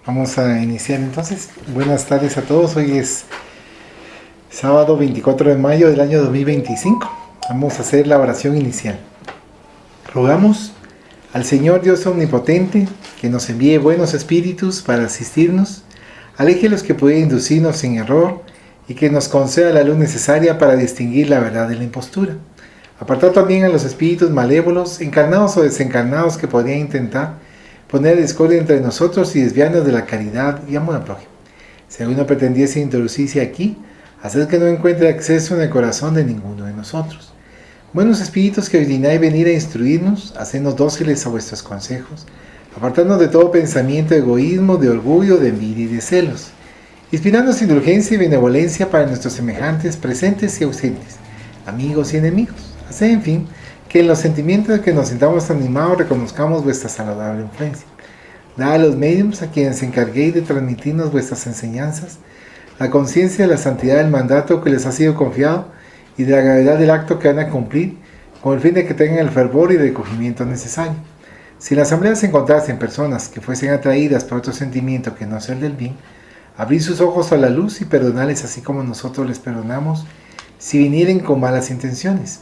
Vamos a iniciar entonces. Buenas tardes a todos. Hoy es sábado 24 de mayo del año 2025. Vamos a hacer la oración inicial. Rogamos al Señor Dios Omnipotente que nos envíe buenos espíritus para asistirnos, aleje los que pueden inducirnos en error y que nos conceda la luz necesaria para distinguir la verdad de la impostura. Apartar también a los espíritus malévolos, encarnados o desencarnados, que podrían intentar poner discordia entre nosotros y desviarnos de la caridad y amor al prójimo. Si alguno pretendiese introducirse aquí, haced que no encuentre acceso en el corazón de ninguno de nosotros. Buenos espíritus que ordináis venir a instruirnos, hacednos dóciles a vuestros consejos, apartarnos de todo pensamiento de egoísmo, de orgullo, de envidia y de celos, inspirándonos indulgencia y benevolencia para nuestros semejantes presentes y ausentes, amigos y enemigos. Haced, en fin, que en los sentimientos de que nos sintamos animados reconozcamos vuestra saludable influencia. Dad a los médiums, a quienes encarguéis de transmitirnos vuestras enseñanzas, la conciencia de la santidad del mandato que les ha sido confiado y de la gravedad del acto que van a cumplir, con el fin de que tengan el fervor y el recogimiento necesario. Si en la asamblea se encontrasen personas que fuesen atraídas por otro sentimiento que no sea el del bien, abrid sus ojos a la luz y perdonarles así como nosotros les perdonamos, si vinieren con malas intenciones.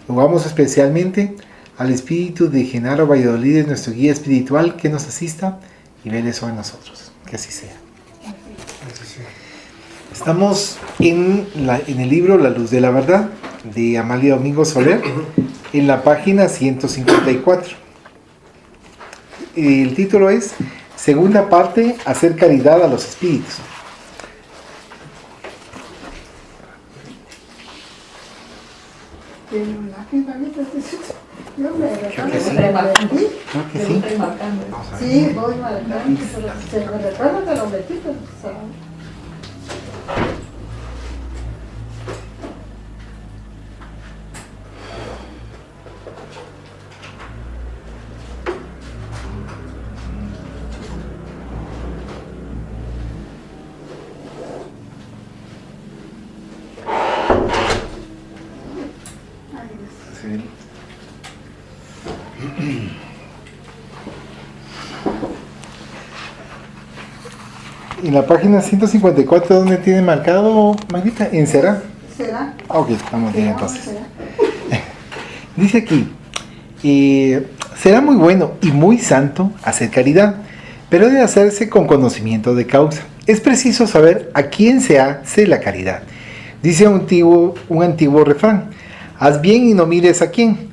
Rogamos especialmente al espíritu de Genaro Valladolid, nuestro guía espiritual, que nos asista y vele sobre nosotros. Que así sea. Estamos en el libro La Luz de la Verdad, de Amalia Domingo Soler, en la página 154. El título es Segunda parte, hacer caridad a los espíritus. Creo que sí. Sí, voy marcando, pero si me recuerdo que lo metí, pero En la página 154, ¿dónde tiene marcado, Magrita? ¿En Será? ¿Será? Ok, estamos bien entonces. Dice aquí, será muy bueno y muy santo hacer caridad, pero debe hacerse con conocimiento de causa. Es preciso saber a quién se hace la caridad. Dice un antiguo refrán, haz bien y no mires a quién.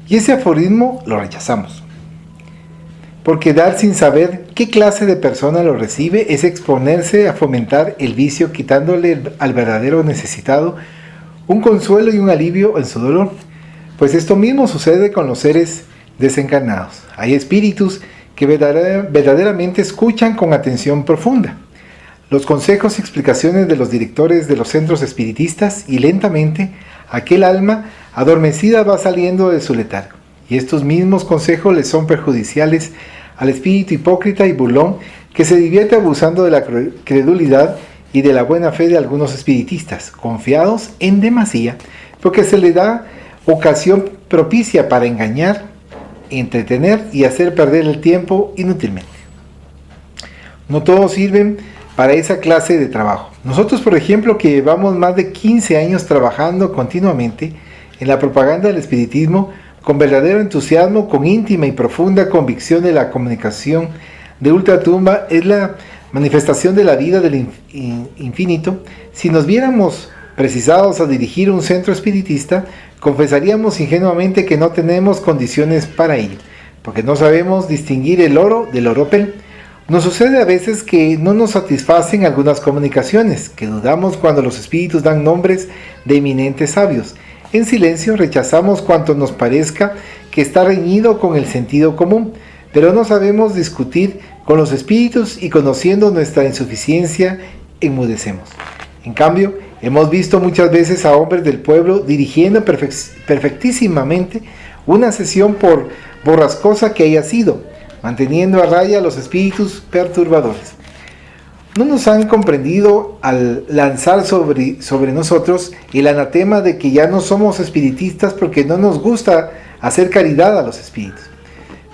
Y ese aforismo lo rechazamos. Porque dar sin saber qué clase de persona lo recibe es exponerse a fomentar el vicio, quitándole al verdadero necesitado un consuelo y un alivio en su dolor. Pues esto mismo sucede con los seres desencarnados. Hay espíritus que verdaderamente escuchan con atención profunda los consejos y explicaciones de los directores de los centros espiritistas, y lentamente aquel alma adormecida va saliendo de su letargo. Y estos mismos consejos les son perjudiciales al espíritu hipócrita y burlón que se divierte abusando de la credulidad y de la buena fe de algunos espiritistas, confiados en demasía, porque se le da ocasión propicia para engañar, entretener y hacer perder el tiempo inútilmente. No todos sirven para esa clase de trabajo. Nosotros, por ejemplo, que llevamos más de 15 años trabajando continuamente en la propaganda del espiritismo, con verdadero entusiasmo, con íntima y profunda convicción de la comunicación de ultratumba, es la manifestación de la vida del infinito. Si nos viéramos precisados a dirigir un centro espiritista, confesaríamos ingenuamente que no tenemos condiciones para ello, porque no sabemos distinguir el oro del oropel. Nos sucede a veces que no nos satisfacen algunas comunicaciones, que dudamos cuando los espíritus dan nombres de eminentes sabios. En silencio rechazamos cuanto nos parezca que está reñido con el sentido común, pero no sabemos discutir con los espíritus y, conociendo nuestra insuficiencia, enmudecemos. En cambio, hemos visto muchas veces a hombres del pueblo dirigiendo perfectísimamente una sesión, por borrascosa que haya sido, manteniendo a raya a los espíritus perturbadores. No nos han comprendido al lanzar sobre nosotros el anatema de que ya no somos espiritistas porque no nos gusta hacer caridad a los espíritus.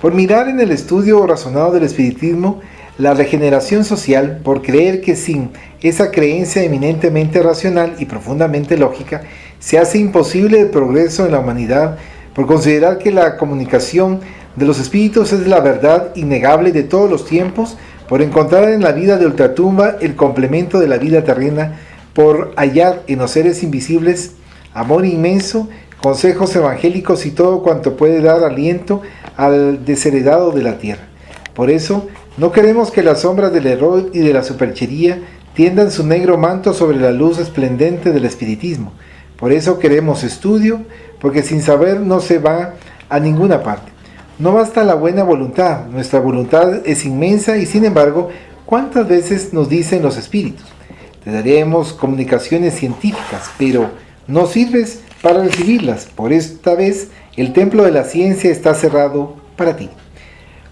Por mirar en el estudio razonado del espiritismo, la regeneración social por creer que sin esa creencia eminentemente racional y profundamente lógica se hace imposible el progreso en la humanidad, por considerar que la comunicación de los espíritus es la verdad innegable de todos los tiempos, por encontrar en la vida de ultratumba el complemento de la vida terrena, por hallar en los seres invisibles amor inmenso, consejos evangélicos y todo cuanto puede dar aliento al desheredado de la tierra. Por eso, no queremos que las sombras del error y de la superchería tiendan su negro manto sobre la luz esplendente del espiritismo. Por eso queremos estudio, porque sin saber no se va a ninguna parte. No basta la buena voluntad, nuestra voluntad es inmensa y sin embargo, ¿cuántas veces nos dicen los espíritus? Te daremos comunicaciones científicas, pero no sirves para recibirlas. Por esta vez, el templo de la ciencia está cerrado para ti.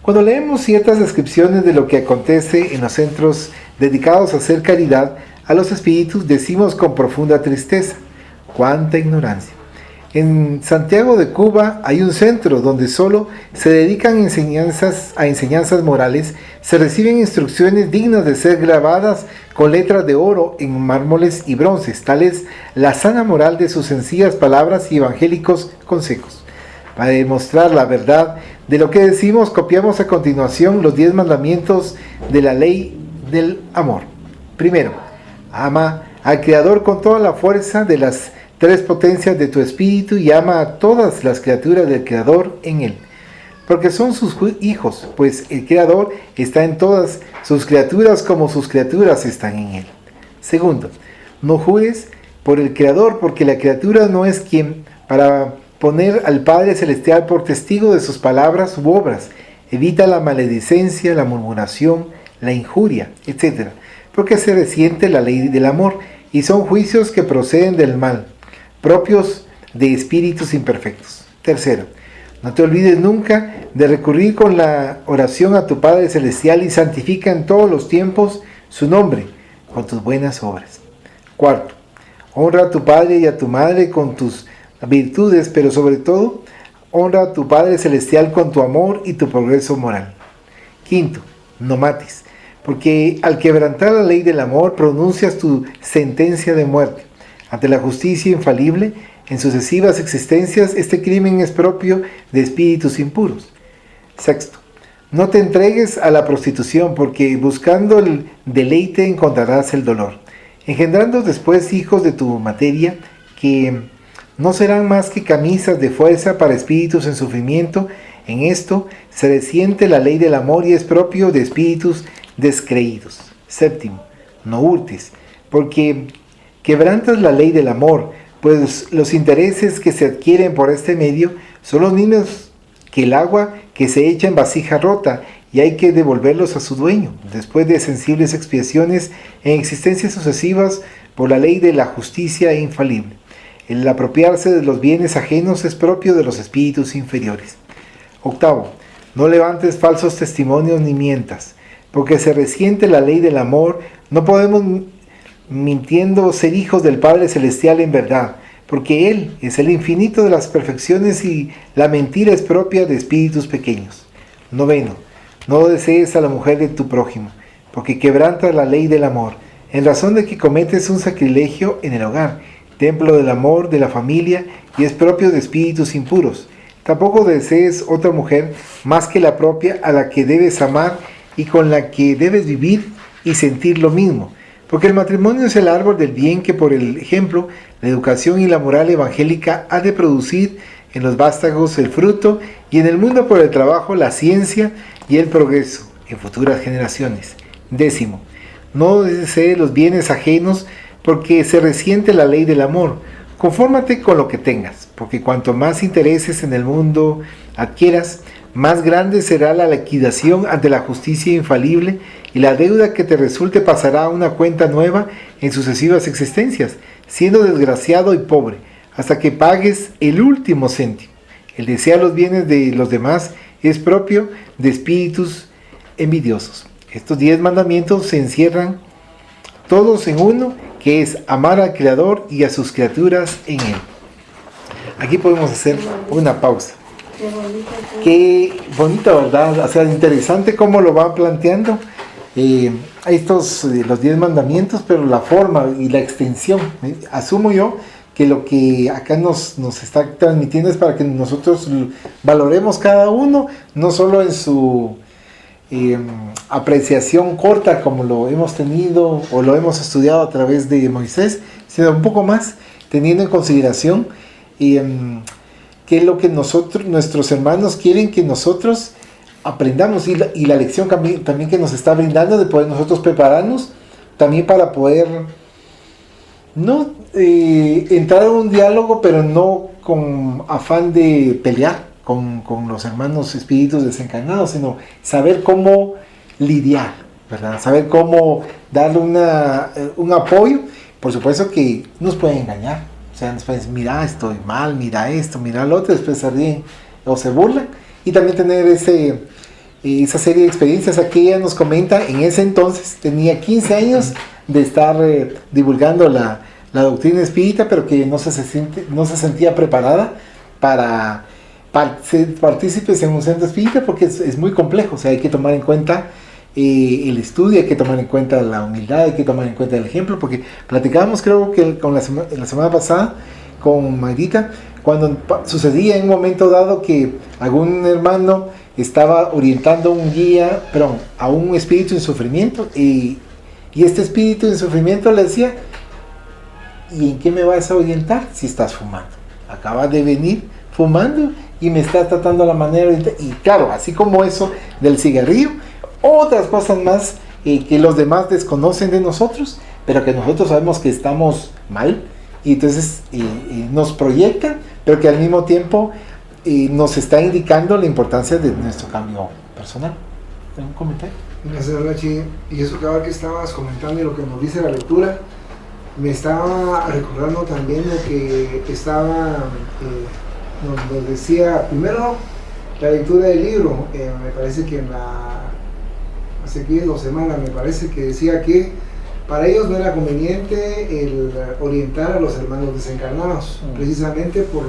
Cuando leemos ciertas descripciones de lo que acontece en los centros dedicados a hacer caridad a los espíritus, decimos con profunda tristeza: ¡cuánta ignorancia! En Santiago de Cuba hay un centro donde solo se dedican a enseñanzas morales, se reciben instrucciones dignas de ser grabadas con letras de oro en mármoles y bronces, tal es la sana moral de sus sencillas palabras y evangélicos consejos. Para demostrar la verdad de lo que decimos, copiamos a continuación los 10 mandamientos de la ley del amor. Primero, ama al Creador con toda la fuerza de las 3 potencias de tu espíritu y ama a todas las criaturas del Creador en él, porque son sus hijos, pues el Creador está en todas sus criaturas como sus criaturas están en él. Segundo, no jures por el Creador, porque la criatura no es quien para poner al Padre Celestial por testigo de sus palabras u obras. Evita la maledicencia, la murmuración, la injuria, etc., porque se resiente la ley del amor y son juicios que proceden del mal, propios de espíritus imperfectos. Tercero, no te olvides nunca de recurrir con la oración a tu Padre Celestial y santifica en todos los tiempos su nombre con tus buenas obras. Cuarto, honra a tu Padre y a tu Madre con tus virtudes, pero sobre todo, honra a tu Padre Celestial con tu amor y tu progreso moral. Quinto, no mates, porque al quebrantar la ley del amor pronuncias tu sentencia de muerte. Ante la justicia infalible, en sucesivas existencias, este crimen es propio de espíritus impuros. Sexto, no te entregues a la prostitución, porque buscando el deleite encontrarás el dolor, engendrando después hijos de tu materia, que no serán más que camisas de fuerza para espíritus en sufrimiento. En esto se resiente la ley del amor y es propio de espíritus descreídos. Séptimo, no hurtes, porque quebrantas la ley del amor, pues los intereses que se adquieren por este medio son los mismos que el agua que se echa en vasija rota y hay que devolverlos a su dueño, después de sensibles expiaciones en existencias sucesivas por la ley de la justicia infalible. El apropiarse de los bienes ajenos es propio de los espíritus inferiores. Octavo, no levantes falsos testimonios ni mientas, porque se resiente la ley del amor. No podemos mintiendo ser hijos del Padre Celestial en verdad, porque Él es el infinito de las perfecciones y la mentira es propia de espíritus pequeños. Noveno, no desees a la mujer de tu prójimo, porque quebranta la ley del amor, en razón de que cometes un sacrilegio en el hogar, templo del amor de la familia, y es propio de espíritus impuros. Tampoco desees otra mujer más que la propia, a la que debes amar y con la que debes vivir y sentir lo mismo, porque el matrimonio es el árbol del bien que, por el ejemplo, la educación y la moral evangélica ha de producir en los vástagos el fruto y en el mundo por el trabajo, la ciencia y el progreso en futuras generaciones. Décimo, no desees los bienes ajenos, porque se resiente la ley del amor. Confórmate con lo que tengas, porque cuanto más intereses en el mundo adquieras, más grande será la liquidación ante la justicia infalible, y la deuda que te resulte pasará a una cuenta nueva en sucesivas existencias, siendo desgraciado y pobre, hasta que pagues el último céntimo. El desear los bienes de los demás es propio de espíritus envidiosos. Estos 10 mandamientos se encierran todos en uno, que es amar al Creador y a sus criaturas en Él. Aquí podemos hacer una pausa. Qué bonita, ¿verdad? O sea, interesante cómo lo van planteando. los 10 mandamientos, pero la forma y la extensión. Asumo yo que lo que acá nos está transmitiendo es para que nosotros valoremos cada uno, no solo en su apreciación corta como lo hemos tenido o lo hemos estudiado a través de Moisés, sino un poco más, teniendo en consideración qué es lo que nuestros hermanos quieren que nosotros aprendamos y la lección también que nos está brindando de poder nosotros prepararnos también para poder no entrar en un diálogo, pero no con afán de pelear con los hermanos espíritus desencarnados, sino saber cómo lidiar, ¿verdad? Saber cómo darle un apoyo. Por supuesto que nos pueden engañar, o sea, nos pueden decir, mira, estoy mal, mira esto, mira lo otro, después se ríen o se burlan, y también tener esa serie de experiencias. Aquí ella nos comenta, en ese entonces tenía 15 años de estar divulgando la doctrina espírita, pero que no se sentía preparada para ser partícipes en un centro espírita, porque es muy complejo. O sea, hay que tomar en cuenta el estudio, hay que tomar en cuenta la humildad, hay que tomar en cuenta el ejemplo, porque platicábamos, creo que la semana pasada con Mayrita, cuando sucedía en un momento dado que algún hermano estaba orientando a un espíritu en sufrimiento, y este espíritu en sufrimiento le decía, ¿y en qué me vas a orientar si estás fumando? Acabas de venir fumando y me estás tratando a la manera de orientar. Y claro, así como eso del cigarrillo, otras cosas más que los demás desconocen de nosotros, pero que nosotros sabemos que estamos mal, y entonces nos proyectan, pero que al mismo tiempo nos está indicando la importancia de nuestro cambio personal. ¿Tengo un comentario? Gracias, Lachi. Y eso que estabas comentando y lo que nos dice la lectura, me estaba recordando también lo que nos decía primero la lectura del libro. Me parece que hace 2 semanas me parece que decía que para ellos no era conveniente el orientar a los hermanos desencarnados, precisamente por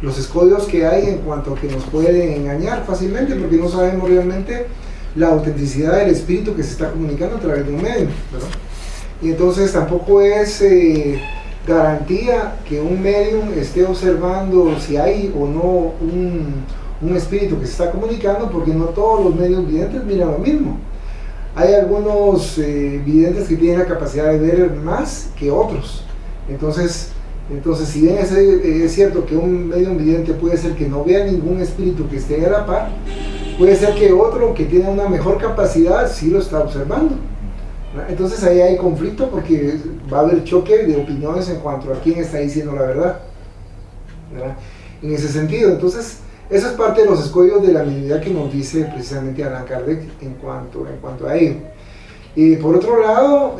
los escollos que hay en cuanto a que nos pueden engañar fácilmente, porque no sabemos realmente la autenticidad del espíritu que se está comunicando a través de un medio, ¿verdad? Y entonces tampoco es garantía que un medium esté observando si hay o no un espíritu que se está comunicando, porque no todos los medios videntes miran lo mismo. Hay algunos videntes que tienen la capacidad de ver más que otros. Entonces si bien es cierto que un medium vidente puede ser que no vea ningún espíritu que esté a la par, puede ser que otro que tiene una mejor capacidad sí lo está observando. Entonces ahí hay conflicto, porque va a haber choque de opiniones en cuanto a quién está diciendo la verdad, ¿verdad? En ese sentido, entonces esa es parte de los escollos de la mediunidad que nos dice precisamente Allan Kardec en cuanto a ello. Y por otro lado,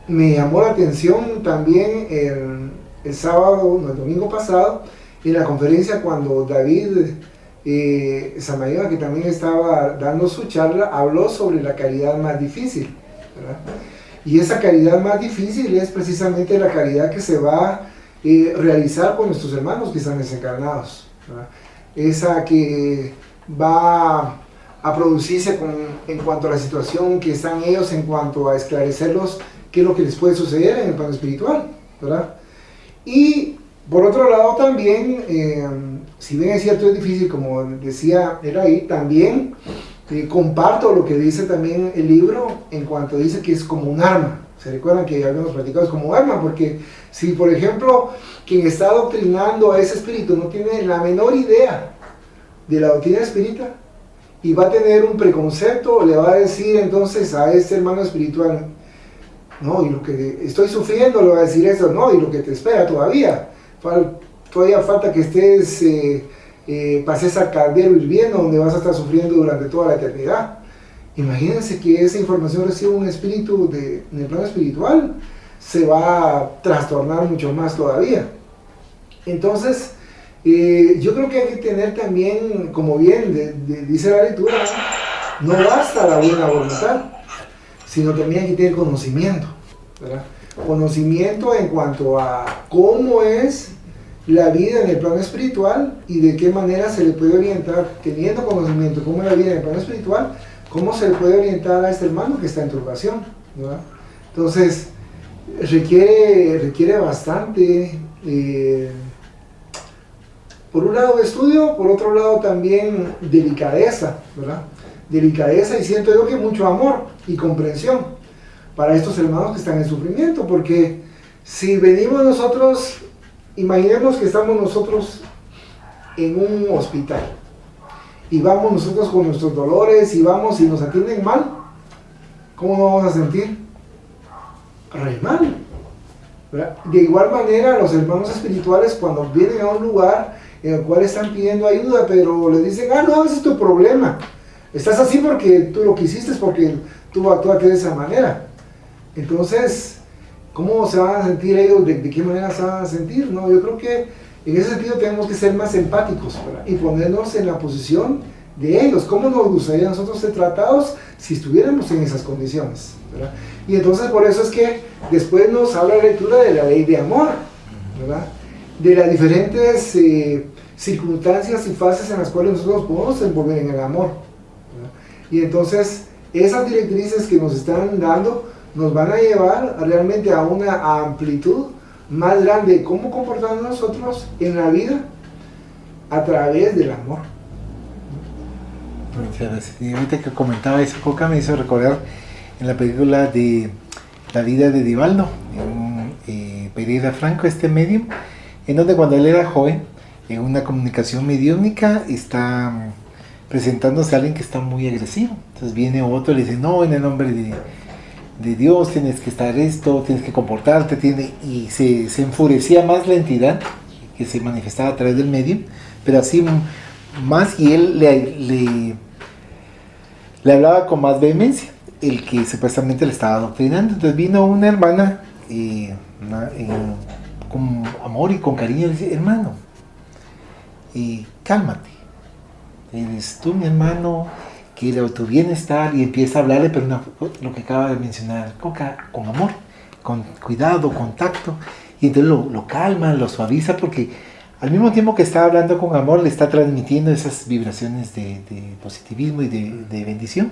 me llamó la atención también el sábado, no, el domingo pasado, en la conferencia, cuando David Samayoa, que también estaba dando su charla, habló sobre la caridad más difícil, ¿verdad? Y esa caridad más difícil es precisamente la caridad que se va a realizar con nuestros hermanos que están desencarnados, ¿verdad? Esa que va a producirse en cuanto a la situación que están ellos, en cuanto a esclarecerlos qué es lo que les puede suceder en el plano espiritual, ¿verdad? Y por otro lado también, si bien es cierto, es difícil, como decía Eraí, también comparto lo que dice también el libro, en cuanto dice que es como un arma. ¿Se recuerdan que habíamos platicado? Es como un arma, porque si, por ejemplo, quien está adoctrinando a ese espíritu no tiene la menor idea de la doctrina espírita, y va a tener un preconcepto, le va a decir entonces a este hermano espiritual, no, y lo que estoy sufriendo, le va a decir eso, no, y lo que te espera todavía falta que estés, pases al caldero hirviendo, donde vas a estar sufriendo durante toda la eternidad. Imagínense que esa información recibe un espíritu en el plano espiritual, se va a trastornar mucho más todavía. Entonces, yo creo que hay que tener también, como bien dice la lectura, no basta la buena voluntad, sino también hay que tener conocimiento, ¿verdad? Conocimiento en cuanto a cómo es la vida en el plano espiritual y de qué manera se le puede orientar, teniendo conocimiento de cómo es la vida en el plano espiritual, ¿cómo se le puede orientar a este hermano que está en turbación? ¿Verdad? Entonces, requiere bastante, por un lado estudio, por otro lado también delicadeza, ¿verdad? Delicadeza y siento yo que mucho amor y comprensión para estos hermanos que están en sufrimiento, porque si venimos nosotros, imaginemos que estamos nosotros en un hospital y vamos nosotros con nuestros dolores y vamos y nos atienden mal, ¿cómo nos vamos a sentir? Re mal, ¿verdad? De igual manera los hermanos espirituales cuando vienen a un lugar en el cual están pidiendo ayuda, pero les dicen, no, ese es tu problema, estás así porque tú lo quisiste, porque tú actuaste de esa manera. Entonces, ¿cómo se van a sentir ellos? ¿De qué manera se van a sentir? No, yo creo que en ese sentido tenemos que ser más empáticos, ¿verdad? Y ponernos en la posición de ellos. ¿Cómo nos gustaría a nosotros ser tratados si estuviéramos en esas condiciones, ¿verdad? Y entonces por eso es que después nos habla la lectura de la ley de amor, ¿verdad? De las diferentes circunstancias y fases en las cuales nosotros podemos envolver en el amor, ¿verdad? Y entonces esas directrices que nos están dando nos van a llevar realmente a una amplitud más grande de cómo comportarnos nosotros en la vida a través del amor. Muchas gracias. Y ahorita que comentaba eso, Coca, me hizo recordar en la película de La vida de Divaldo, en Pereira Franco, este medium, en donde cuando él era joven, en una comunicación mediúnica, está presentándose a alguien que está muy agresivo. Entonces viene otro y le dice, no, en el nombre de Dios tienes que estar esto, tienes que comportarte, y se enfurecía más la entidad que se manifestaba a través del medium, pero así más, y él le hablaba con más vehemencia, el que supuestamente le estaba adoctrinando. Entonces vino una hermana con amor y con cariño, y le dice, hermano, cálmate, eres tú mi hermano, quiere tu bienestar, y empieza a hablarle, pero lo que acaba de mencionar Coca, con amor, con cuidado, con tacto, y entonces lo calma, lo suaviza, porque al mismo tiempo que está hablando con amor, le está transmitiendo esas vibraciones de positivismo y de bendición,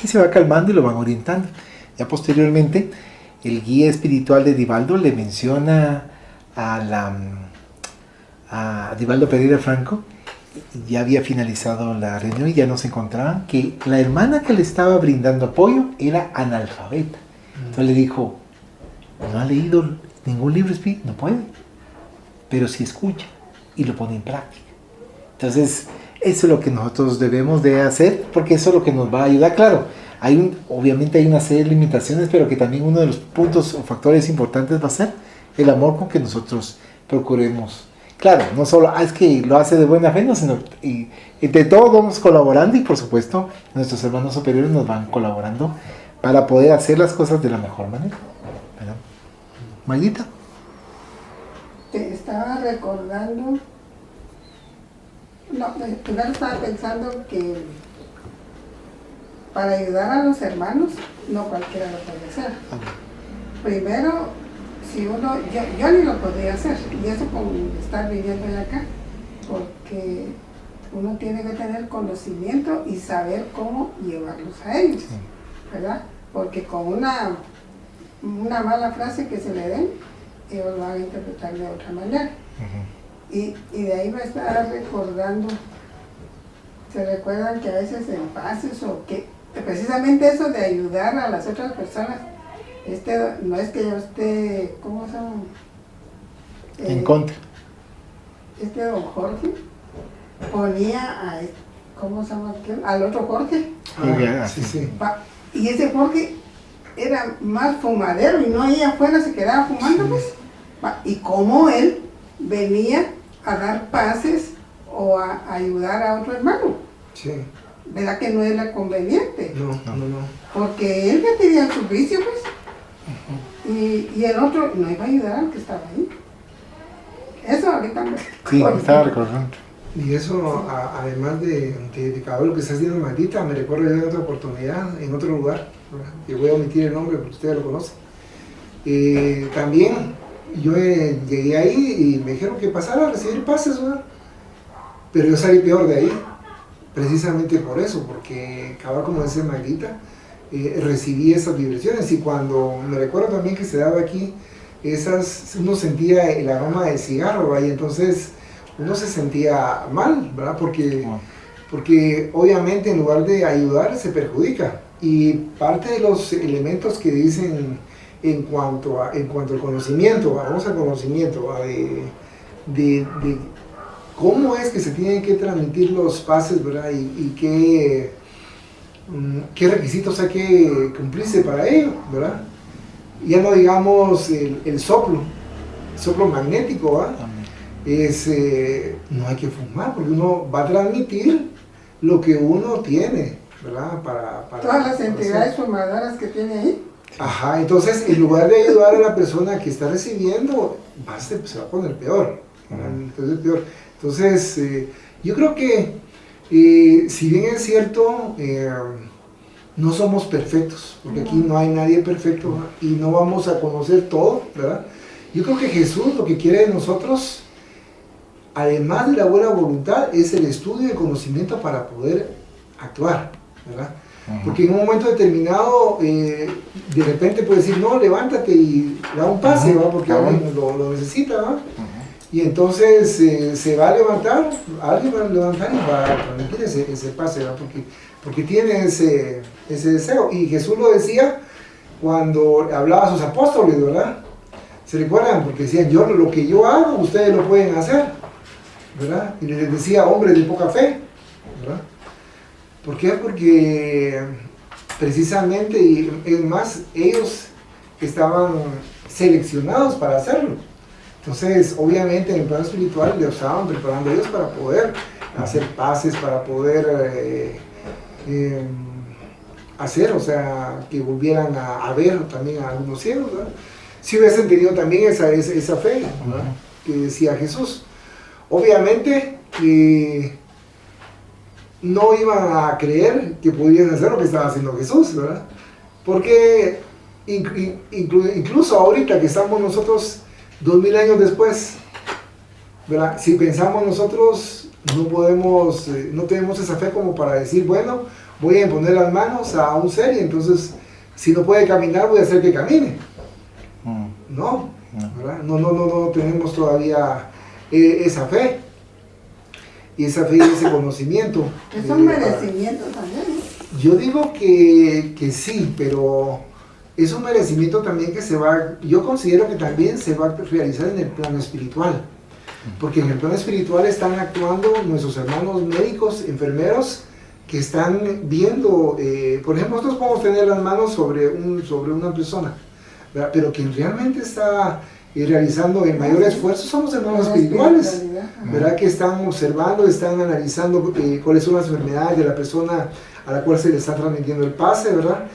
y se va calmando y lo van orientando. Ya posteriormente, el guía espiritual de Divaldo le menciona a Divaldo Pereira Franco. Ya había finalizado la reunión y ya nos encontraban que la hermana que le estaba brindando apoyo era analfabeta. Entonces le dijo, no ha leído ningún libro espiritual, no puede, pero sí escucha y lo pone en práctica. Entonces eso es lo que nosotros debemos de hacer, porque eso es lo que nos va a ayudar. Claro, obviamente hay una serie de limitaciones, pero que también uno de los puntos o factores importantes va a ser el amor con que nosotros procuremos. Claro, no solo es que lo hace de buena fe, no, sino y entre todos vamos colaborando, y por supuesto nuestros hermanos superiores nos van colaborando para poder hacer las cosas de la mejor manera, ¿verdad? Maylita. Te estaba recordando, primero estaba pensando que para ayudar a los hermanos no cualquiera lo puede hacer. Primero, si uno, yo ni lo podría hacer, y eso con estar viviendo de acá, porque uno tiene que tener conocimiento y saber cómo llevarlos a ellos, ¿verdad? Porque con una mala frase que se le den, ellos lo van a interpretar de otra manera. Y de ahí me estaba recordando, se recuerdan que a veces en pases o que precisamente eso de ayudar a las otras personas, no es que yo esté, ¿cómo se llama? En contra. Don Jorge ponía ¿cómo se llama? Al otro Jorge. Sí. Y ese Jorge era más fumadero y no ahí afuera se quedaba fumando, pues. Y como él venía a dar pases o a ayudar a otro hermano. Sí. ¿Verdad que no era conveniente? No. Porque él ya tenía su vicio, pues. Y el otro no iba a ayudar al que estaba ahí. Eso ahorita me... Sí, me estaba recordando. Y eso, además de cada lo que está haciendo Magdita, me recuerdo ya en otra oportunidad, en otro lugar, que voy a omitir el nombre porque ustedes lo conocen. También yo llegué ahí y me dijeron que pasara a recibir pases, ¿verdad? Pero yo salí peor de ahí, precisamente por eso, porque acaba como dice Magrita, recibí esas vibraciones y cuando me recuerdo también que se daba aquí, uno sentía el aroma del cigarro, ¿verdad? Y entonces uno se sentía mal, ¿verdad? Porque obviamente en lugar de ayudar se perjudica. Y parte de los elementos que dicen en cuanto al conocimiento, vamos al conocimiento, de cómo es que se tienen que transmitir los pases, ¿verdad? Y qué requisitos hay que cumplirse para ello, ¿verdad? Ya no digamos el soplo magnético, ¿verdad? No hay que fumar porque uno va a transmitir lo que uno tiene, ¿verdad? Para todas las entidades fumadoras que tiene ahí. Ajá, entonces en lugar de ayudar a la persona que está recibiendo, se va a poner peor, entonces yo creo que si bien es cierto, no somos perfectos, porque aquí no hay nadie perfecto, ¿verdad? Y no vamos a conocer todo, ¿verdad? Yo creo que Jesús lo que quiere de nosotros, además de la buena voluntad, es el estudio y el conocimiento para poder actuar, ¿verdad? Porque en un momento determinado, de repente puede decir, no, levántate y da un pase, ¿verdad? Porque alguien lo necesita, ¿verdad? Y entonces se va a levantar, alguien va a levantar y va a transmitir ese pase, ¿verdad? Porque tiene ese deseo. Y Jesús lo decía cuando hablaba a sus apóstoles, ¿verdad? ¿Se recuerdan? Porque decían, lo que yo hago, ustedes lo pueden hacer, ¿verdad? Y les decía, hombres de poca fe, ¿verdad? ¿Por qué? Porque precisamente, y es más, ellos estaban seleccionados para hacerlo. Entonces, obviamente, en el plano espiritual los estaban preparando ellos para poder hacer pases, para poder hacer, o sea, que volvieran a ver también a algunos ciegos, ¿verdad? Si hubiesen tenido también esa fe, ¿verdad? Que decía Jesús. Obviamente, no iban a creer que podían hacer lo que estaba haciendo Jesús, ¿verdad? Porque incluso ahorita que estamos nosotros 2000 años después, ¿verdad? Si pensamos nosotros, no tenemos esa fe como para decir, bueno, voy a imponer las manos a un ser y entonces si no puede caminar voy a hacer que camine. No, ¿verdad? No tenemos todavía esa fe. Y esa fe y ese conocimiento. Es un merecimiento también, ¿no? Yo digo que sí, pero es un merecimiento también que yo considero que también se va a realizar en el plano espiritual. Porque en el plano espiritual están actuando nuestros hermanos médicos, enfermeros, que están viendo, por ejemplo, nosotros podemos tener las manos sobre una persona, ¿verdad? Pero quien realmente está realizando el mayor esfuerzo son los hermanos espirituales, ¿verdad? Que están observando, están analizando cuáles son las enfermedades de la persona a la cual se le está transmitiendo el pase, ¿verdad?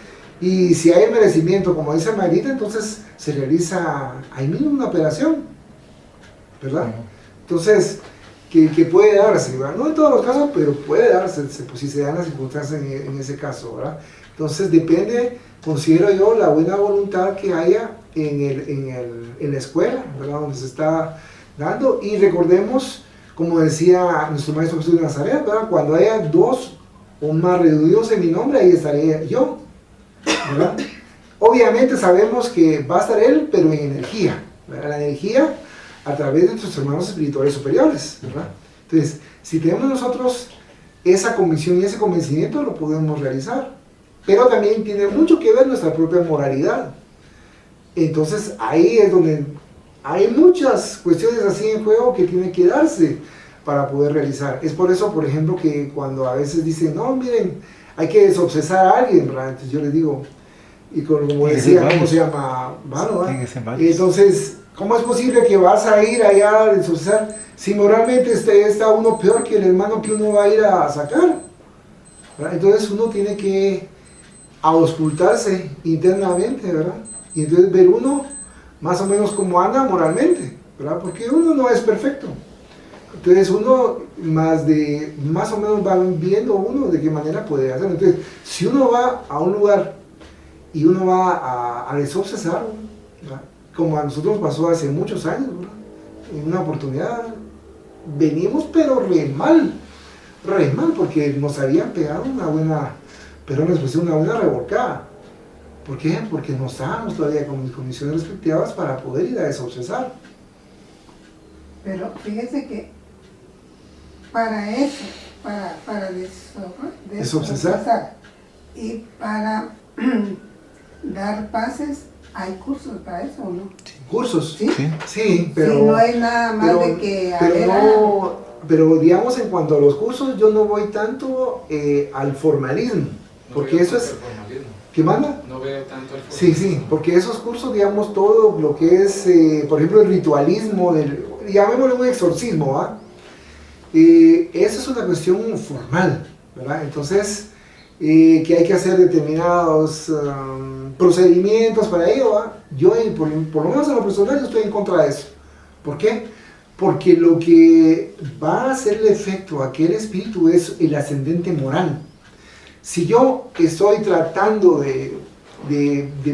Y si hay merecimiento, como dice Marita, entonces se realiza ahí mismo una operación, ¿verdad? Entonces, que puede darse, ¿verdad? No en todos los casos, pero puede darse, pues, si se dan las circunstancias en ese caso, ¿verdad? Entonces depende, considero yo, la buena voluntad que haya en la escuela, ¿verdad? Donde se está dando. Y recordemos, como decía nuestro Maestro Jesús de Nazaret, ¿verdad? Cuando haya dos o más reunidos en mi nombre, ahí estaré yo, ¿verdad? Obviamente sabemos que va a estar Él, pero en energía, ¿verdad? La energía a través de nuestros hermanos espirituales superiores, ¿verdad? Entonces, si tenemos nosotros esa convicción y ese convencimiento, lo podemos realizar. Pero también tiene mucho que ver nuestra propia moralidad. Entonces, ahí es donde hay muchas cuestiones así en juego que tienen que darse para poder realizar. Es por eso, por ejemplo, que cuando a veces dicen, no, miren, hay que desobsesar a alguien, ¿verdad? Entonces yo les digo, y como decía, ¿cómo se llama? Bueno, entonces, ¿cómo es posible que vas a ir allá a desobsesar si moralmente está uno peor que el hermano que uno va a ir a sacar? ¿Verdad? Entonces uno tiene que auscultarse internamente, ¿verdad? Y entonces ver uno más o menos cómo anda moralmente, ¿verdad? Porque uno no es perfecto. Entonces uno más o menos va viendo uno de qué manera puede hacerlo. Entonces, si uno va a un lugar y uno va a desobsesar, ¿verdad? Como a nosotros pasó hace muchos años, ¿verdad? En una oportunidad venimos pero re mal. re mal, porque nos habían pegado una buena, pero una expresión, una buena revolcada. ¿Por qué? Porque no estábamos todavía con mis condiciones respectivas para poder ir a desobsesar. Pero fíjese que para eso, para desobsesar y para dar pases, hay cursos para eso, ¿o no? cursos, ¿Sí? sí, pero Sí, no hay nada más pero, de que pero digamos, en cuanto a los cursos, yo no voy tanto al formalismo, porque eso es... ¿Qué manda? No veo tanto el Sí, sí, porque esos cursos, digamos, todo lo que es, por ejemplo, el ritualismo, llamémosle un exorcismo, ¿va? Eso es una cuestión formal, ¿verdad? Entonces, que hay que hacer determinados procedimientos para ello, ¿va? Yo, por lo menos en lo personal, yo estoy en contra de eso. ¿Por qué? Porque lo que va a hacerle efecto a aquel espíritu es el ascendente moral. Si yo estoy tratando de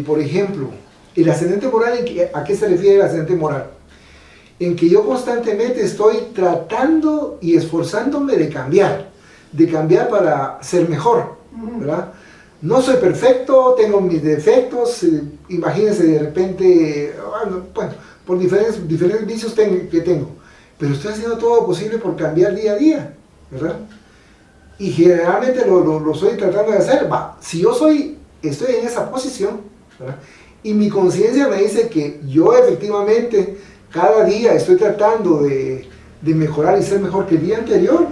por ejemplo, el ascendente moral, ¿a qué se refiere el ascendente moral? En que yo constantemente estoy tratando y esforzándome de cambiar para ser mejor, ¿verdad? No soy perfecto, tengo mis defectos, imagínense de repente, bueno, por diferentes vicios que tengo, pero estoy haciendo todo lo posible por cambiar día a día, ¿verdad? Y generalmente lo estoy tratando de hacer. Si yo estoy en esa posición, ¿verdad? Y mi conciencia me dice que yo efectivamente cada día estoy tratando de mejorar y ser mejor que el día anterior,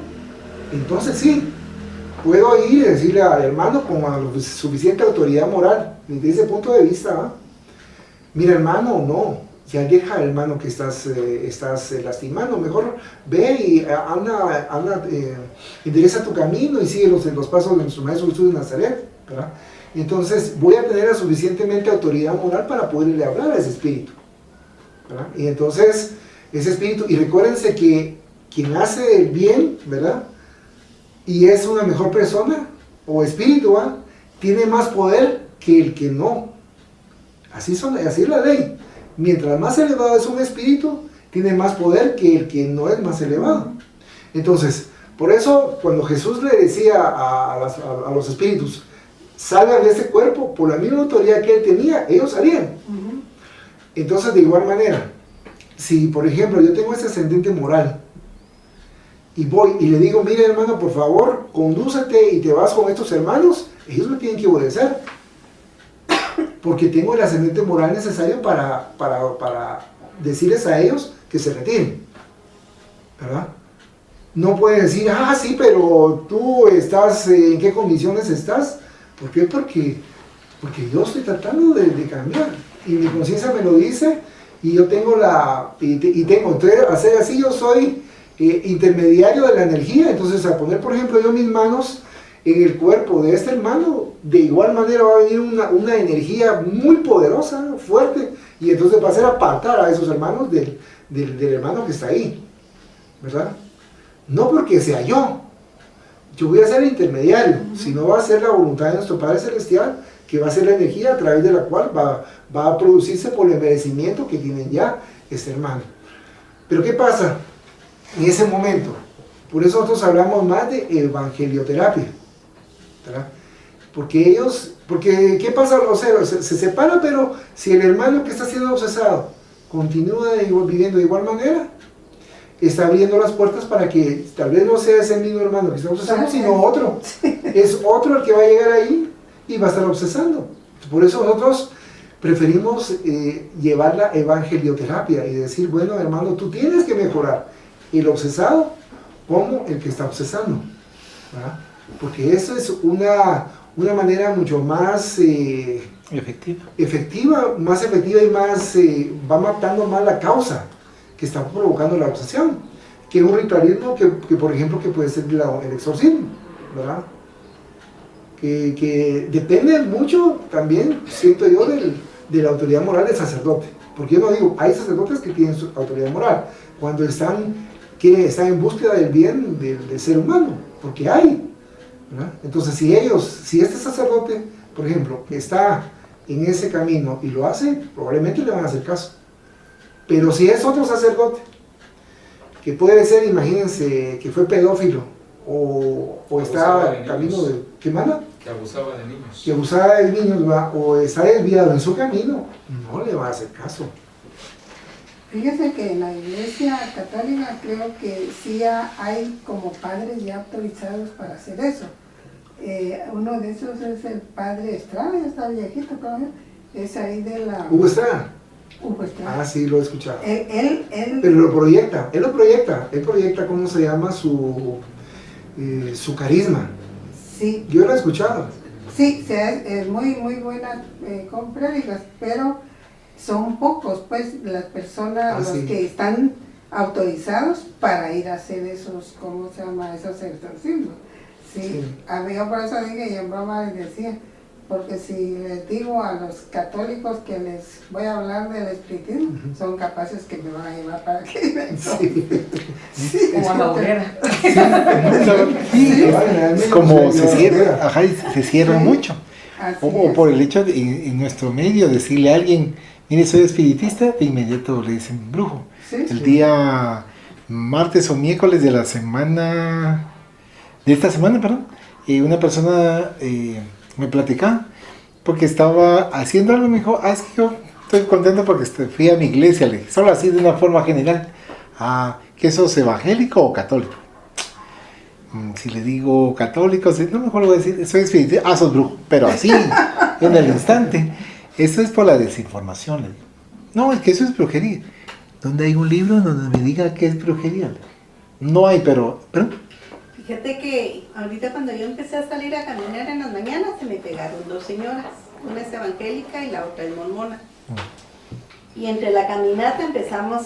entonces sí, puedo ir y decirle al hermano con suficiente autoridad moral, desde ese punto de vista, ¿va? Mira, hermano, no, ya deja, hermano, que estás lastimando, mejor ve y endereza tu camino y sigue los pasos de nuestro Maestro Jesús de Nazaret, ¿verdad? Entonces voy a tener la suficientemente autoridad moral para poderle hablar a ese espíritu, ¿verdad? Y entonces ese espíritu, y recuérdense que quien hace el bien, ¿verdad? Y es una mejor persona o espíritu, ¿verdad? Tiene más poder que el que no. Así es la ley. Mientras más elevado es un espíritu, tiene más poder que el que no es más elevado. Entonces, por eso cuando Jesús le decía a los espíritus, salgan de ese cuerpo, por la misma autoridad que él tenía, ellos salían. Entonces, de igual manera, si por ejemplo yo tengo ese ascendente moral y voy y le digo, mire hermano, por favor, condúcete y te vas con estos hermanos, ellos me tienen que obedecer, porque tengo el ascendente moral necesario para decirles a ellos que se retiren, ¿verdad? No pueden decir, sí, pero tú estás, ¿en qué condiciones estás? ¿Por qué? Porque yo estoy tratando de cambiar, y mi conciencia me lo dice, y yo tengo entonces, hacer así, yo soy intermediario de la energía. Entonces, a poner, por ejemplo, yo mis manos en el cuerpo de este hermano, de igual manera va a venir una energía muy poderosa, fuerte, y entonces va a hacer apartar a esos hermanos del hermano que está ahí, ¿verdad? No porque sea yo voy a ser el intermediario, sino va a ser la voluntad de nuestro Padre Celestial, que va a ser la energía a través de la cual va a producirse por el merecimiento que tienen ya este hermano. Pero ¿qué pasa en ese momento? Por eso nosotros hablamos más de evangelioterapia, ¿verdad? Porque ¿qué pasa? O sea, se separa, pero si el hermano que está siendo obsesado continúa viviendo de igual manera, está abriendo las puertas para que tal vez no sea ese mismo hermano que está obsesando, sino otro. Es otro el que va a llegar ahí y va a estar obsesando. Por eso nosotros preferimos llevar la evangelioterapia y decir, bueno, hermano, tú tienes que mejorar el obsesado como el que está obsesando, ¿verdad? Porque eso es una manera mucho más efectiva, más efectiva y más va matando más la causa que está provocando la obsesión, que un ritualismo que por ejemplo, que puede ser el exorcismo, ¿verdad? Que depende mucho también, siento yo, de la autoridad moral del sacerdote. Porque yo no digo, hay sacerdotes que tienen su autoridad moral cuando están en búsqueda del bien del ser humano, porque hay, ¿verdad? Entonces si este sacerdote, por ejemplo, está en ese camino y lo hace, probablemente le van a hacer caso. Pero si es otro sacerdote, que puede ser, imagínense, que fue pedófilo, o Abusaba está de camino niños. de... ¿Qué manda? Que abusaba de niños. Que abusaba de niños, ¿va? O está desviado en su camino, no le va a hacer caso. Fíjese que en la iglesia católica creo que sí hay como padres ya autorizados para hacer eso. Uno de esos es el padre Estrada, ya está viejito, creo, es ahí de la... Hugo Estrada. Hugo Estrada. Ah, sí, lo he escuchado. Él Pero él proyecta cómo se llama su carisma. sí, Yo lo he escuchado. sí, es muy buena con prédicas, pero son pocos, pues, las personas, los sí. que están autorizados para ir a hacer esos, ¿cómo se llama? Esos exorcismos. Sí, Sí. a mí yo por eso dije, y en broma les decía, porque si les digo a los católicos que les voy a hablar del espiritismo, son capaces que me van a llevar para que me Sí. Sí, Como a la hoguera. Sí, realmente como se se lleva cierra, afuera. ajá, y se cierran Sí. mucho. Así O es. por el hecho de en nuestro medio decirle a alguien, mire, soy espiritista, de inmediato le dicen brujo. Sí, El sí. día martes o miércoles de la semana, de esta semana, perdón, una persona me platicaba porque estaba haciendo algo y me dijo, es que yo estoy contento porque fui a mi iglesia, le dije, solo así de una forma general, ¿qué sos, evangélico o católico? Si le digo católico, no, mejor le voy a decir, soy espiritista, sos brujo, pero así, en el instante. Eso es por la desinformación, le digo. No, es que eso es brujería. ¿Dónde hay un libro donde me diga qué es brujería? No hay, pero Fíjate que ahorita cuando yo empecé a salir a caminar en las mañanas se me pegaron dos señoras, una es evangélica y la otra es mormona. Y entre la caminata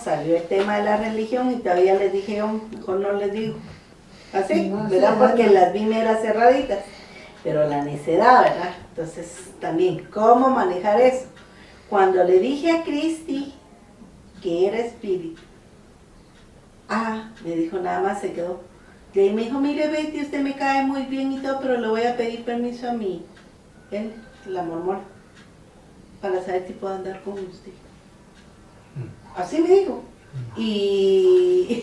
salió el tema de la religión y todavía les dije, mejor no les digo. Así, No, ¿verdad? sí, Porque no. las vi meras cerraditas. Pero la necedad, ¿verdad? Entonces también, ¿cómo manejar eso? Cuando le dije a Cristi que era espíritu, me dijo, nada más se quedó. Y ahí me dijo, mire Betty, usted me cae muy bien y todo, pero le voy a pedir permiso a mí, él, la mormona, para saber si puedo andar con usted. Así me dijo. Y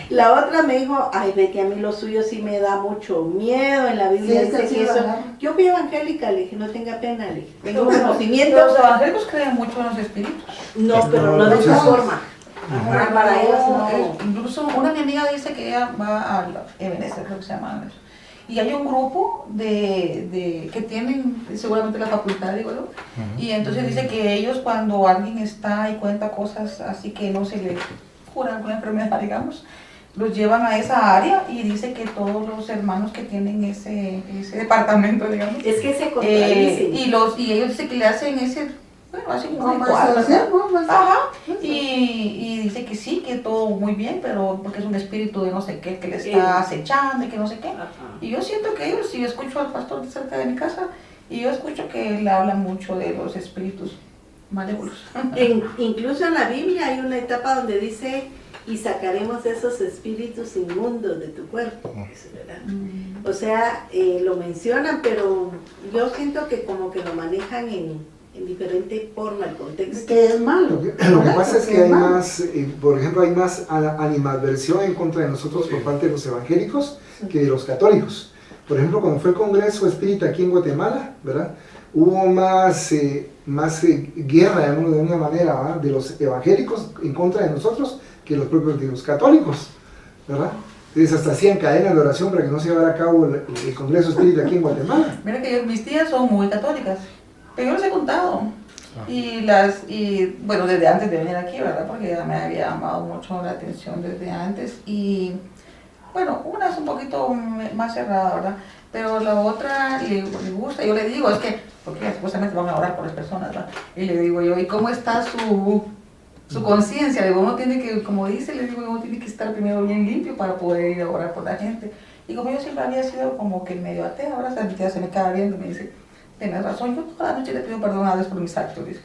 la otra me dijo, ay Betty, a mí lo suyo sí me da mucho miedo, en la Biblia Sí, dice sí, que eso... ¿verdad? Yo fui evangélica, le dije, no tenga pena, le dije, tengo Los conocimiento. evangélicos creen mucho en los espíritus. No, pero no de esa No. forma. Ajá, para ellos no. Incluso una de mi amiga dice que ella va a Ebenezer, creo que se llama. Y hay un grupo que tienen seguramente la facultad, digo yo. Y entonces dice que ellos cuando alguien está y cuenta cosas así que no se le cura alguna enfermedad, digamos, los llevan a esa área y dice que todos los hermanos que tienen ese departamento, digamos, Es que se contradicen. y ellos dicen que le hacen hacen un Como ritual, ¿verdad? exorcismo, pues. Ajá, y dice que sí, que todo muy bien, pero porque es un espíritu de no sé qué, que le está acechando y que no sé qué. Ajá. Y yo siento que ellos, si yo escucho al pastor de cerca de mi casa, y yo escucho que él habla mucho de los espíritus malévolos. Incluso en la Biblia hay una etapa donde dice, y sacaremos esos espíritus inmundos de tu cuerpo. Eso, ¿verdad? O sea, lo mencionan, pero yo siento que como que lo manejan en diferente forma el contexto. Que es malo. Lo que pasa es que hay más, por ejemplo, hay más animadversión en contra de nosotros por parte de los evangélicos que de los católicos. Por ejemplo, cuando fue el Congreso Espírita aquí en Guatemala, ¿verdad? Hubo más guerra, de una manera, ¿verdad?, de los evangélicos en contra de nosotros que los propios de los católicos, ¿verdad? Entonces hasta hacían cadenas de oración para que no se llevara a cabo el Congreso Espírita aquí en Guatemala. Mira que mis tías son muy católicas, pero yo les he contado. Y bueno, desde antes de venir aquí, ¿verdad? Porque ya me había llamado mucho la atención desde antes. Y bueno, una es un poquito más cerrada, ¿verdad? Pero la otra le gusta. Yo le digo, es que, porque supuestamente van a orar por las personas, ¿verdad? Y le digo yo, ¿y cómo está su conciencia? Le digo, uno tiene que, como dice, le digo, uno tiene que estar primero bien limpio para poder ir a orar por la gente. Y como yo siempre había sido como que medio atea, ahora mi tía se me queda viendo y me dice, tienes razón, yo toda la noche le pido perdón a Dios por mis actos. Dice,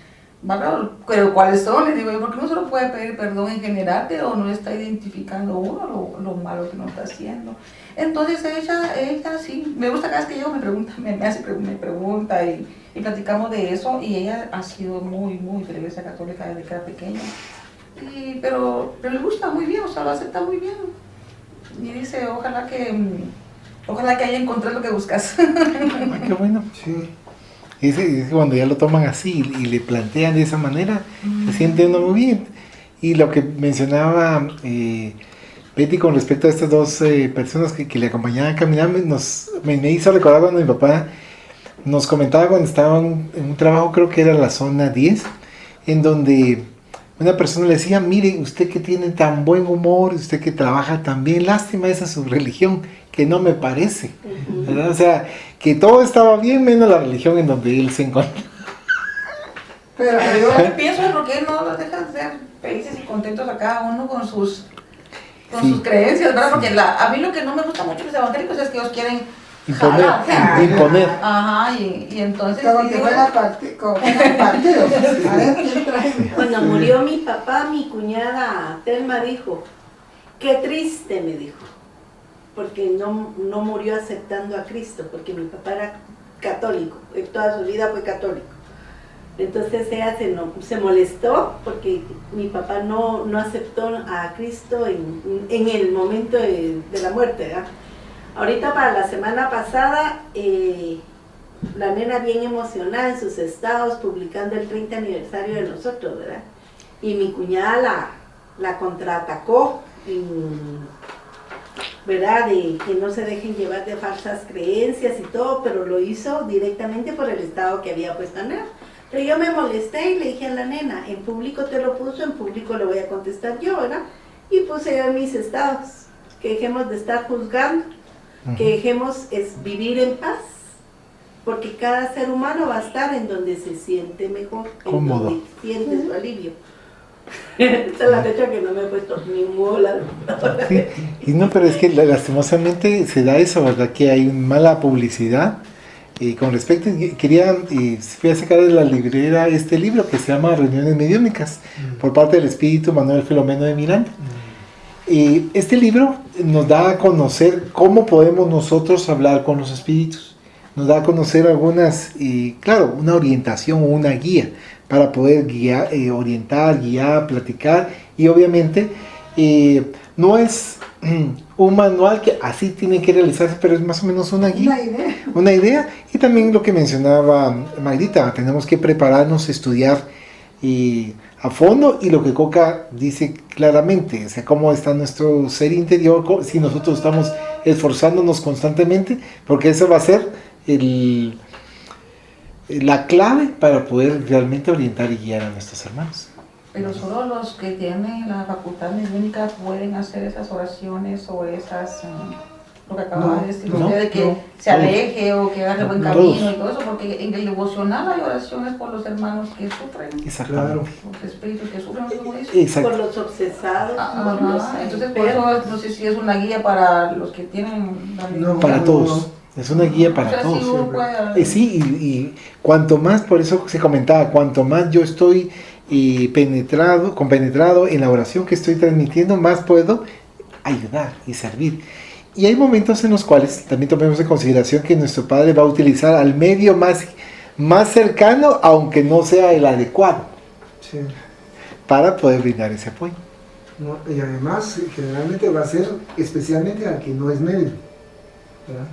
pero ¿cuáles son? Le digo yo, porque no se lo puede pedir perdón en general, pero no está identificando uno lo malo que no está haciendo. Entonces ella sí, me gusta cada vez que llego me pregunta, me pregunta y platicamos de eso, y ella ha sido muy de la Iglesia Católica desde que era pequeña. Pero le gusta muy bien, o sea, lo acepta muy bien. Y dice, ojalá que haya encontrado lo que buscas. Ay, qué bueno. Sí. Es cuando ya lo toman así y le plantean de esa manera, se siente uno muy bien. Y lo que mencionaba Betty con respecto a estas dos personas que le acompañaban a caminar, me hizo recordar cuando mi papá nos comentaba cuando estaban en un trabajo, creo que era la zona 10, en donde una persona le decía, mire, usted que tiene tan buen humor, usted que trabaja tan bien, lástima esa su religión, que no me parece, ¿verdad? O sea, que todo estaba bien menos la religión en donde él se encuentra. Pero Yo pienso en por qué no los dejan ser felices y contentos a cada uno con sus creencias, ¿verdad? Porque a mí lo que no me gusta mucho de los evangélicos es que ellos quieren Imponer, jalar. imponer. Ajá, y entonces... como que digo, fuera como fuera partido. A ver, ¿quién trae? Cuando murió mi papá, mi cuñada Telma dijo, qué triste, me dijo, porque no murió aceptando a Cristo, porque mi papá era católico, toda su vida fue católico. Entonces ella se molestó porque mi papá no aceptó a Cristo en el momento de la muerte, ¿verdad? Ahorita para la semana pasada, la nena bien emocionada en sus estados publicando el 30 aniversario de nosotros, ¿verdad? Y mi cuñada la contraatacó, ¿verdad? De que no se dejen llevar de falsas creencias y todo, pero lo hizo directamente por el estado que había puesto en él. Pero yo me molesté y le dije a la nena, en público te lo puso, en público lo voy a contestar yo, ¿verdad? Y puse yo en mis estados, que dejemos de estar juzgando, que dejemos vivir en paz, porque cada ser humano va a estar en donde se siente mejor, Cómodo. en donde siente su alivio. Esta es la fecha que no me he puesto ni bola. Sí, y no, pero es que lastimosamente se da eso, ¿verdad? Que hay mala publicidad. Con respecto, fui a sacar de la librera este libro que se llama Reuniones Mediúnicas, por parte del espíritu Manuel Filomeno de Miranda. Este libro nos da a conocer cómo podemos nosotros hablar con los espíritus. Nos da a conocer claro, una orientación o una guía para poder guiar, orientar, guiar, platicar. Y obviamente no es un manual que así tiene que realizarse, pero es más o menos una guía. Una idea. Y también lo que mencionaba Mayrita, tenemos que prepararnos, estudiar a fondo, y lo que Coca dice claramente, o sea, cómo está nuestro ser interior, si nosotros estamos esforzándonos constantemente, porque eso va a ser la clave para poder realmente orientar y guiar a nuestros hermanos. Pero solo los que tienen la facultad mediúnica pueden hacer esas oraciones o esas, lo que acaba de decir usted, de que se aleje o que agarre buen camino y todo eso, porque en el devocional hay oraciones por los hermanos que sufren, Exactamente. los espíritus que sufren, como dice. Exacto. Por los obsesados. Entonces, por eso no sé si es una guía para los que tienen la No, Para todos. Es una guía para o sea, todos. si uno puede- Sí, y cuanto más, por eso se comentaba, cuanto más yo estoy compenetrado en la oración que estoy transmitiendo, más puedo ayudar y servir. Y hay momentos en los cuales también tomemos en consideración que nuestro Padre va a utilizar al medio más cercano, aunque no sea el adecuado, Sí. para poder brindar ese apoyo. No, y además, generalmente va a ser especialmente al que no es medio, ¿verdad?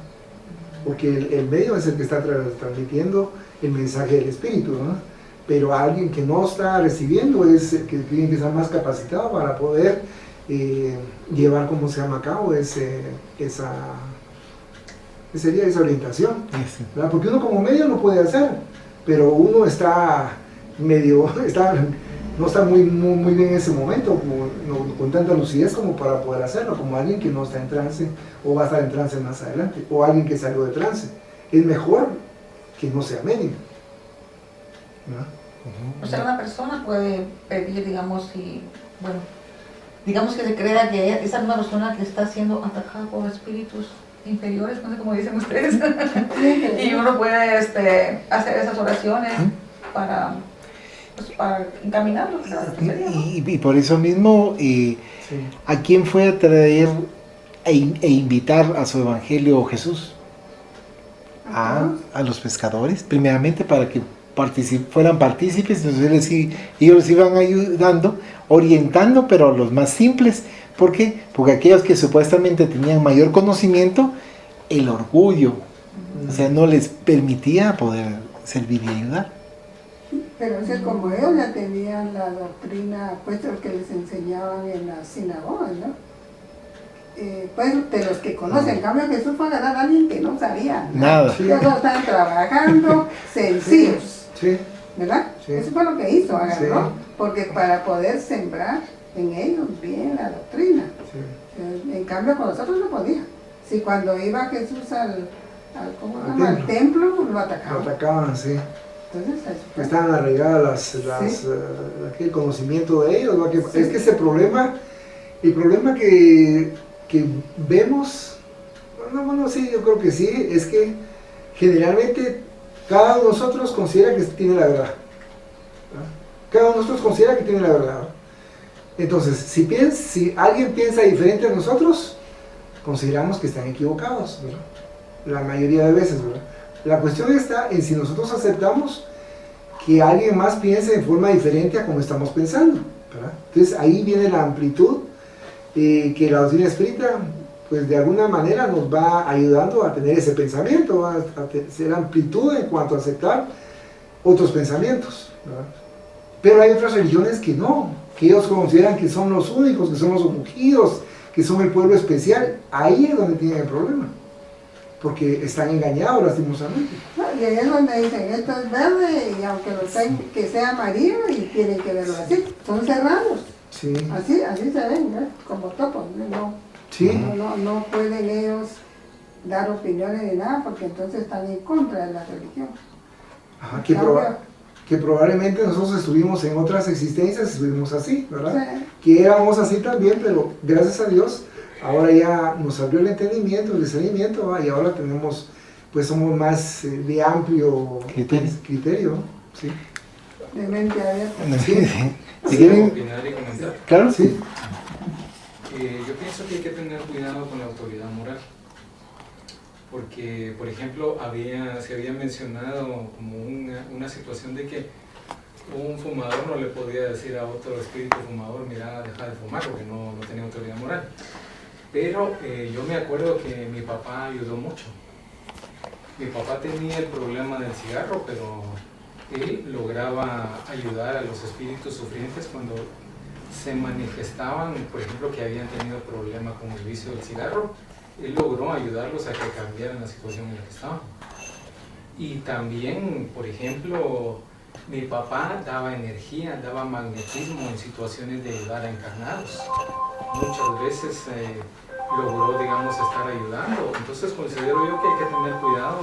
Porque el medio es el que está transmitiendo el mensaje del espíritu, ¿no? Pero alguien que no está recibiendo es el que tiene que estar más capacitado para poder llevar, como se llama, a cabo esa orientación, ¿verdad? Porque uno como medio lo puede hacer, pero uno está medio, no está muy bien en ese momento, con tanta lucidez como para poder hacerlo, como alguien que no está en trance o va a estar en trance más adelante, o alguien que salió de trance. Es mejor que no sea medio, ¿verdad? O sea, una persona puede pedir, digamos que se crea que esa misma persona que está siendo atacada por espíritus inferiores, no sé cómo dicen ustedes, y uno puede hacer esas oraciones para encaminarlo. Y por eso mismo, ¿a quién fue a traer e invitar a su evangelio Jesús? A los pescadores, primeramente para que fueran partícipes, entonces ellos les iban ayudando, orientando, pero a los más simples. ¿Por qué? Porque aquellos que supuestamente tenían mayor conocimiento, el orgullo, o sea, no les permitía poder servir y ayudar. Pero es que como ellos ya tenían la doctrina, pues lo que les enseñaban en las sinagogas, ¿no? Pues de los que conocen, en cambio Jesús fue a agarrar a alguien que no sabía Nada. Ellos no estaban trabajando sencillos, Sí, ¿verdad? Sí. Eso fue lo que hizo, agarró, Sí. porque para poder sembrar en ellos bien la doctrina. sí. En cambio con nosotros no podía. Si cuando iba Jesús ¿cómo se Al llama? Al templo, lo Lo atacaban. atacaban, sí. Entonces, eso fue. Estaban arraigadas el conocimiento de ellos, ¿no? Es que ese problema, el problema que vemos, bueno, sí, yo creo que sí, es que generalmente cada uno de nosotros considera que tiene la verdad. ¿No? Cada uno de nosotros considera que tiene la verdad. ¿No? Entonces, si alguien piensa diferente a nosotros, consideramos que están equivocados, ¿verdad? La mayoría de veces, ¿verdad? La cuestión está en si nosotros aceptamos que alguien más piense de forma diferente a como estamos pensando, ¿verdad? Entonces ahí viene la amplitud que la doctrina espírita, pues de alguna manera nos va ayudando a tener ese pensamiento, a tener amplitud en cuanto a aceptar otros pensamientos, ¿verdad? Pero hay otras religiones que no, que ellos consideran que son los únicos, que son los ungidos, que son el pueblo especial. Ahí es donde tienen el problema, porque están engañados lastimosamente. No, y ahí es donde dicen, esto es verde y aunque lo tengan, que sea amarillo y tienen que verlo así, son cerrados, Sí, así se ven, ¿no? Como topos, sí, no pueden ellos dar opiniones ni nada porque entonces están en contra de la religión. ajá, Cambio, que probablemente nosotros estuvimos en otras existencias, estuvimos así, ¿verdad? sí, Que éramos así también, pero gracias a Dios, ahora ya nos abrió el entendimiento, el discernimiento, ¿va? Y ahora tenemos, pues somos más de amplio criterio, ¿no? Sí. de mente abierta. Sí. Si ¿Puedo quieren, opinar y comentar? claro, Sí, Yo pienso que hay que tener cuidado con la autoridad moral, porque, por ejemplo, se había mencionado como una situación de que un fumador no le podía decir a otro espíritu fumador, mira, deja de fumar, porque no tenía autoridad moral. Pero yo me acuerdo que mi papá ayudó mucho. Mi papá tenía el problema del cigarro, pero él lograba ayudar a los espíritus sufrientes cuando se manifestaban, por ejemplo, que habían tenido problema con el vicio del cigarro. Él logró ayudarlos a que cambiaran la situación en la que estaban. Y también, por ejemplo, mi papá daba energía, daba magnetismo en situaciones de ayudar a encarnados. Muchas veces logró, digamos, estar ayudando. Entonces considero yo que hay que tener cuidado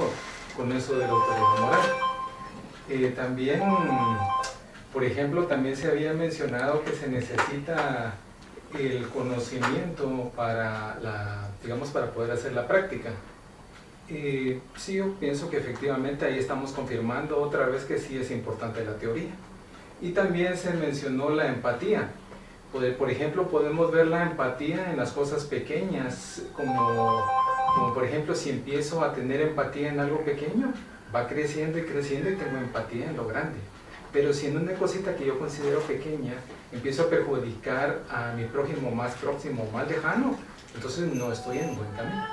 con eso de la autoridad moral. También, por ejemplo, también se había mencionado que se necesita el conocimiento para digamos, para poder hacer la práctica. Sí, yo pienso que efectivamente ahí estamos confirmando otra vez que sí es importante la teoría. Y también se mencionó la empatía. Por ejemplo, podemos ver la empatía en las cosas pequeñas, como por ejemplo, si empiezo a tener empatía en algo pequeño, va creciendo y creciendo y tengo empatía en lo grande. Pero si en una cosita que yo considero pequeña, empiezo a perjudicar a mi prójimo más próximo, más lejano, entonces no estoy en buen camino,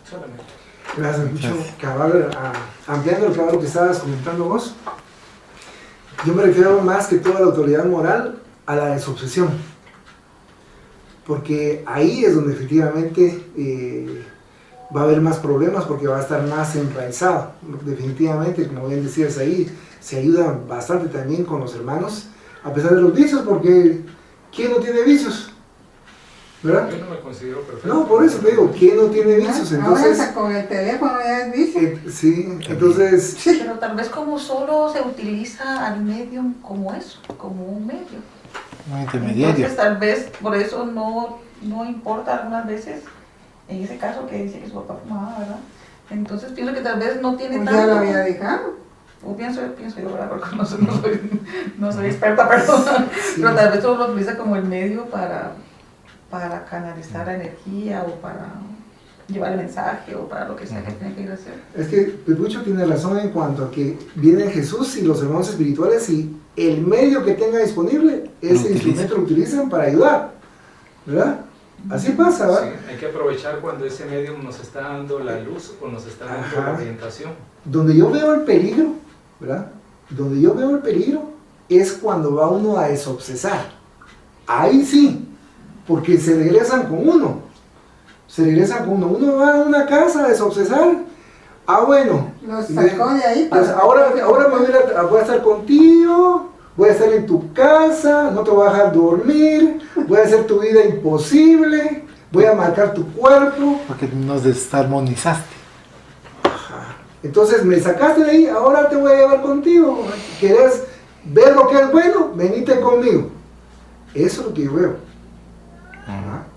solamente. gracias mucho. Cabal, ampliando el cabal que estabas comentando vos, yo me refiero más que toda la autoridad moral a la desobsesión. Porque ahí es donde efectivamente va a haber más problemas porque va a estar más enraizado. Definitivamente, como bien decías ahí, se ayuda bastante también con los hermanos, a pesar de los vicios, porque ¿quién no tiene vicios? ¿Verdad? Yo no me considero perfecto. No, por eso te digo, ¿quién no tiene vicios? Ahora Entonces, hasta con el teléfono ya es vicio. sí, entonces, Pero tal vez como solo se utiliza al medium como eso, como un medio. un intermediario. Entonces tal vez por eso no importa algunas veces, en ese caso que dice que su papá fumaba, ¿verdad? Entonces pienso que tal vez no tiene Pues tanto. ya lo había dejado. O pienso yo, ¿verdad? Porque no soy experta, pero tal vez solo lo utiliza como el medio para canalizar la energía o para llevar el mensaje o para lo que sea que tiene que ir a hacer. Es que Pepucho tiene razón en cuanto a que viene Jesús y los hermanos espirituales y el medio que tenga disponible, ese instrumento lo utilizan para ayudar, ¿verdad? Así pasa, ¿verdad? Sí, hay que aprovechar cuando ese medio nos está dando la luz o nos está dando Ajá. la orientación. Donde yo veo el peligro, ¿verdad? Donde yo veo el peligro es cuando va uno a desobsesar. Ahí sí, porque se regresan con uno. Se regresan con uno. Uno va a una casa a desobsesar. Ah, bueno. Los sacó de ahí Pues ahora me voy a estar contigo, voy a estar en tu casa, no te voy a dejar dormir, voy a hacer tu vida imposible, voy a marcar tu cuerpo. Porque nos desarmonizaste. Entonces me sacaste de ahí, ahora te voy a llevar contigo. ¿Querés ver lo que es bueno? Venite conmigo. Eso es lo que yo veo.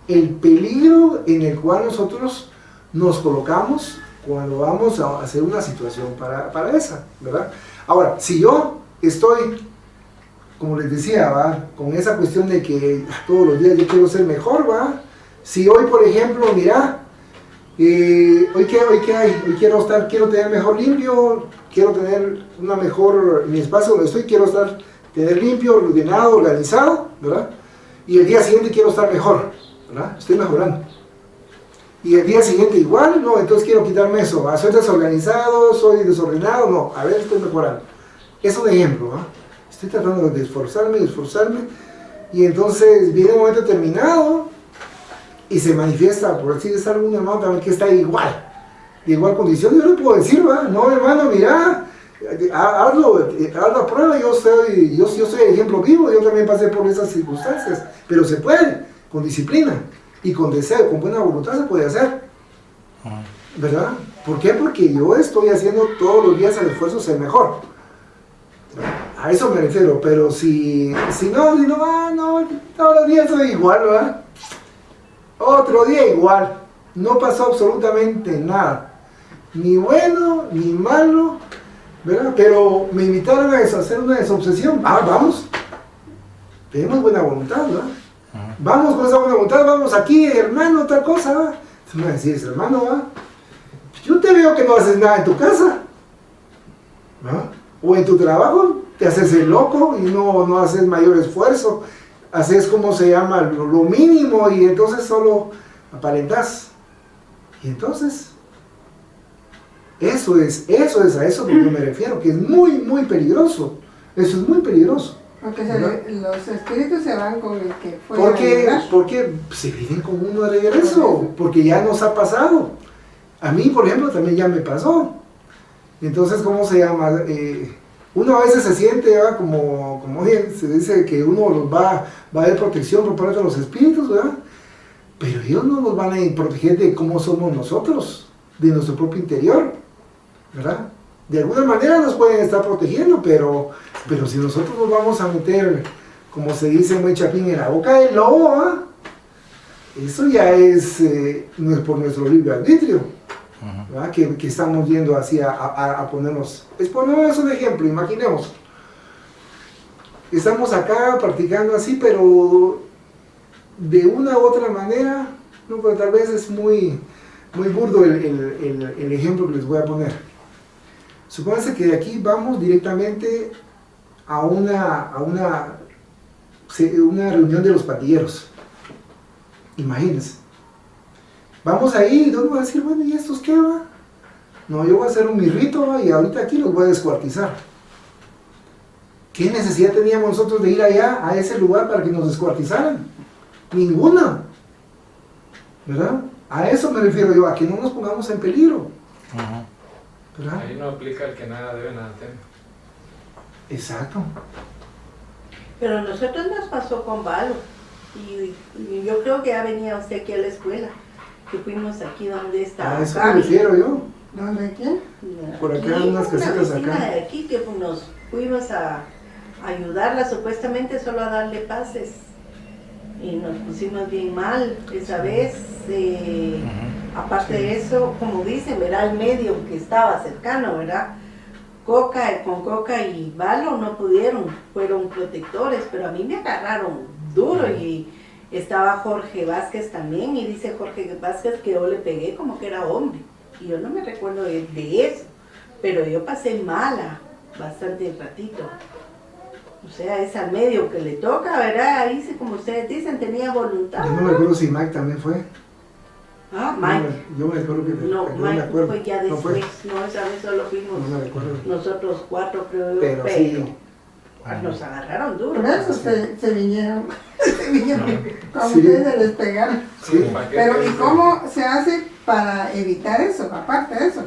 El peligro en el cual nosotros nos colocamos cuando vamos a hacer una situación para esa, ¿verdad? Ahora, si yo estoy, como les decía, ¿va? Con esa cuestión de que todos los días yo quiero ser mejor, ¿va? Si hoy, por ejemplo, mira, hoy qué hay, hoy quiero tener mejor limpio, quiero tener una mejor, mi espacio donde estoy, tener limpio, ordenado, organizado, ¿verdad? Y el día siguiente quiero estar mejor, ¿verdad? Estoy mejorando. Y el día siguiente igual, no, entonces quiero quitarme eso, ¿va? Soy desorganizado, soy desordenado, no, a ver, estoy mejorando. Es un ejemplo, ¿va? Estoy tratando de esforzarme, y entonces viene un momento determinado y se manifiesta, por así decirlo, algún hermano también que está igual, de igual condición. Yo le puedo decir, ¿va? No, hermano, mira, hazlo a prueba, yo soy el ejemplo vivo, yo también pasé por esas circunstancias, pero se puede, con disciplina y con deseo, con buena voluntad se puede hacer, ¿verdad? ¿Por qué? Porque yo estoy haciendo todos los días el esfuerzo de ser mejor. A eso me refiero, pero si no, todos los días soy igual, ¿verdad? Otro día igual, no pasó absolutamente nada, ni bueno, ni malo, ¿verdad? Pero me invitaron a hacer una desobsesión. Vamos, tenemos buena voluntad, ¿verdad? Vamos con esa buena voluntad, vamos aquí, hermano, tal cosa, ¿verdad? Tú me decís, hermano, ¿verdad? Yo te veo que no haces nada en tu casa, ¿verdad? O en tu trabajo, te haces el loco y no haces mayor esfuerzo, haces como se llama, lo mínimo, y entonces solo aparentas. Y entonces, eso es a eso que yo me refiero, que es muy, muy peligroso. Eso es muy peligroso. Porque los espíritus se van con el que fue. Porque se vienen con uno de regreso, porque ya nos ha pasado. A mí, por ejemplo, también ya me pasó. Entonces, ¿cómo se llama? Uno a veces se siente, ¿verdad? Como se dice que uno va a haber protección por parte de los espíritus, ¿verdad? Pero ellos no nos van a proteger de cómo somos nosotros, de nuestro propio interior, ¿verdad? De alguna manera nos pueden estar protegiendo, pero si nosotros nos vamos a meter, como se dice muy chapín, en la boca del lobo, ¿verdad? Eso ya es por nuestro libre arbitrio, ¿verdad? Que estamos yendo así a ponernos. Ponemos un ejemplo, imaginemos. Estamos acá practicando así, pero de una u otra manera, no, pero tal vez es muy burdo el ejemplo que les voy a poner. Supónganse que de aquí vamos directamente a una reunión de los pandilleros. Imagínense. Vamos ahí, y uno va a decir, bueno, ¿y estos qué va? No, yo voy a hacer un mirrito, ¿va? Y ahorita aquí los voy a descuartizar. ¿Qué necesidad teníamos nosotros de ir allá, a ese lugar, para que nos descuartizaran? Ninguna. ¿Verdad? A eso me refiero yo, a que no nos pongamos en peligro. ¿Verdad? Ahí no aplica el que nada debe, nada teme. Exacto. Pero a nosotros nos pasó con Valo. Y yo creo que ya venía usted aquí a la escuela. Que fuimos aquí donde está. A eso me refiero yo. ¿Dónde quién? Por acá, unas casitas vecina acá. de aquí que nos fuimos a ayudarla supuestamente solo a darle pases. Y nos pusimos bien mal esa vez. Aparte de eso, como dicen, ¿verdad? El medio que estaba cercano, ¿verdad? Con Coca y Valo no pudieron, fueron protectores, pero a mí me agarraron duro y Estaba Jorge Vázquez también, y dice Jorge Vázquez que yo le pegué como que era hombre. Y yo no me recuerdo de eso, pero yo pasé mala bastante ratito. O sea, es al medio que le toca, ¿verdad? Ahí sí, como ustedes dicen, tenía voluntad. Yo no me acuerdo si Mike también fue. Ah, Mike. Yo me acuerdo que No, yo me Mike acuerdo. fue ya No fue. después. No, esa vez solo fuimos No me recuerdo. nosotros 4, creo yo. Pero sí. Nos agarraron duro. Por eso se vinieron, como Sí. ustedes se les pegaron. Sí. Pero ¿y cómo se hace para evitar eso? Aparte de eso,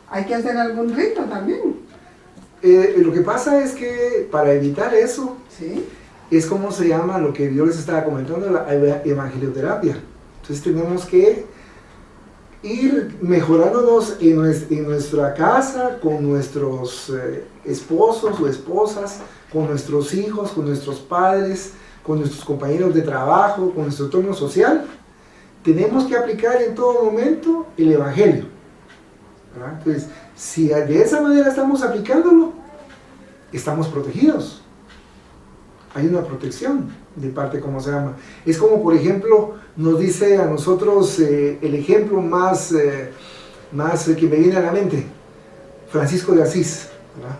hay que hacer algún rito también. Lo que pasa es que para evitar eso, ¿Sí? es como se llama lo que yo les estaba comentando, la evangelioterapia. Entonces tenemos que ir mejorándonos en nuestra casa, con nuestros esposos o esposas, con nuestros hijos, con nuestros padres, con nuestros compañeros de trabajo, con nuestro entorno social. Tenemos que aplicar en todo momento el Evangelio, ¿verdad? Entonces, si de esa manera estamos aplicándolo, estamos protegidos. Hay una protección de parte, ¿cómo se llama? Es como, por ejemplo, nos dice a nosotros el ejemplo más que me viene a la mente, Francisco de Asís, ¿verdad?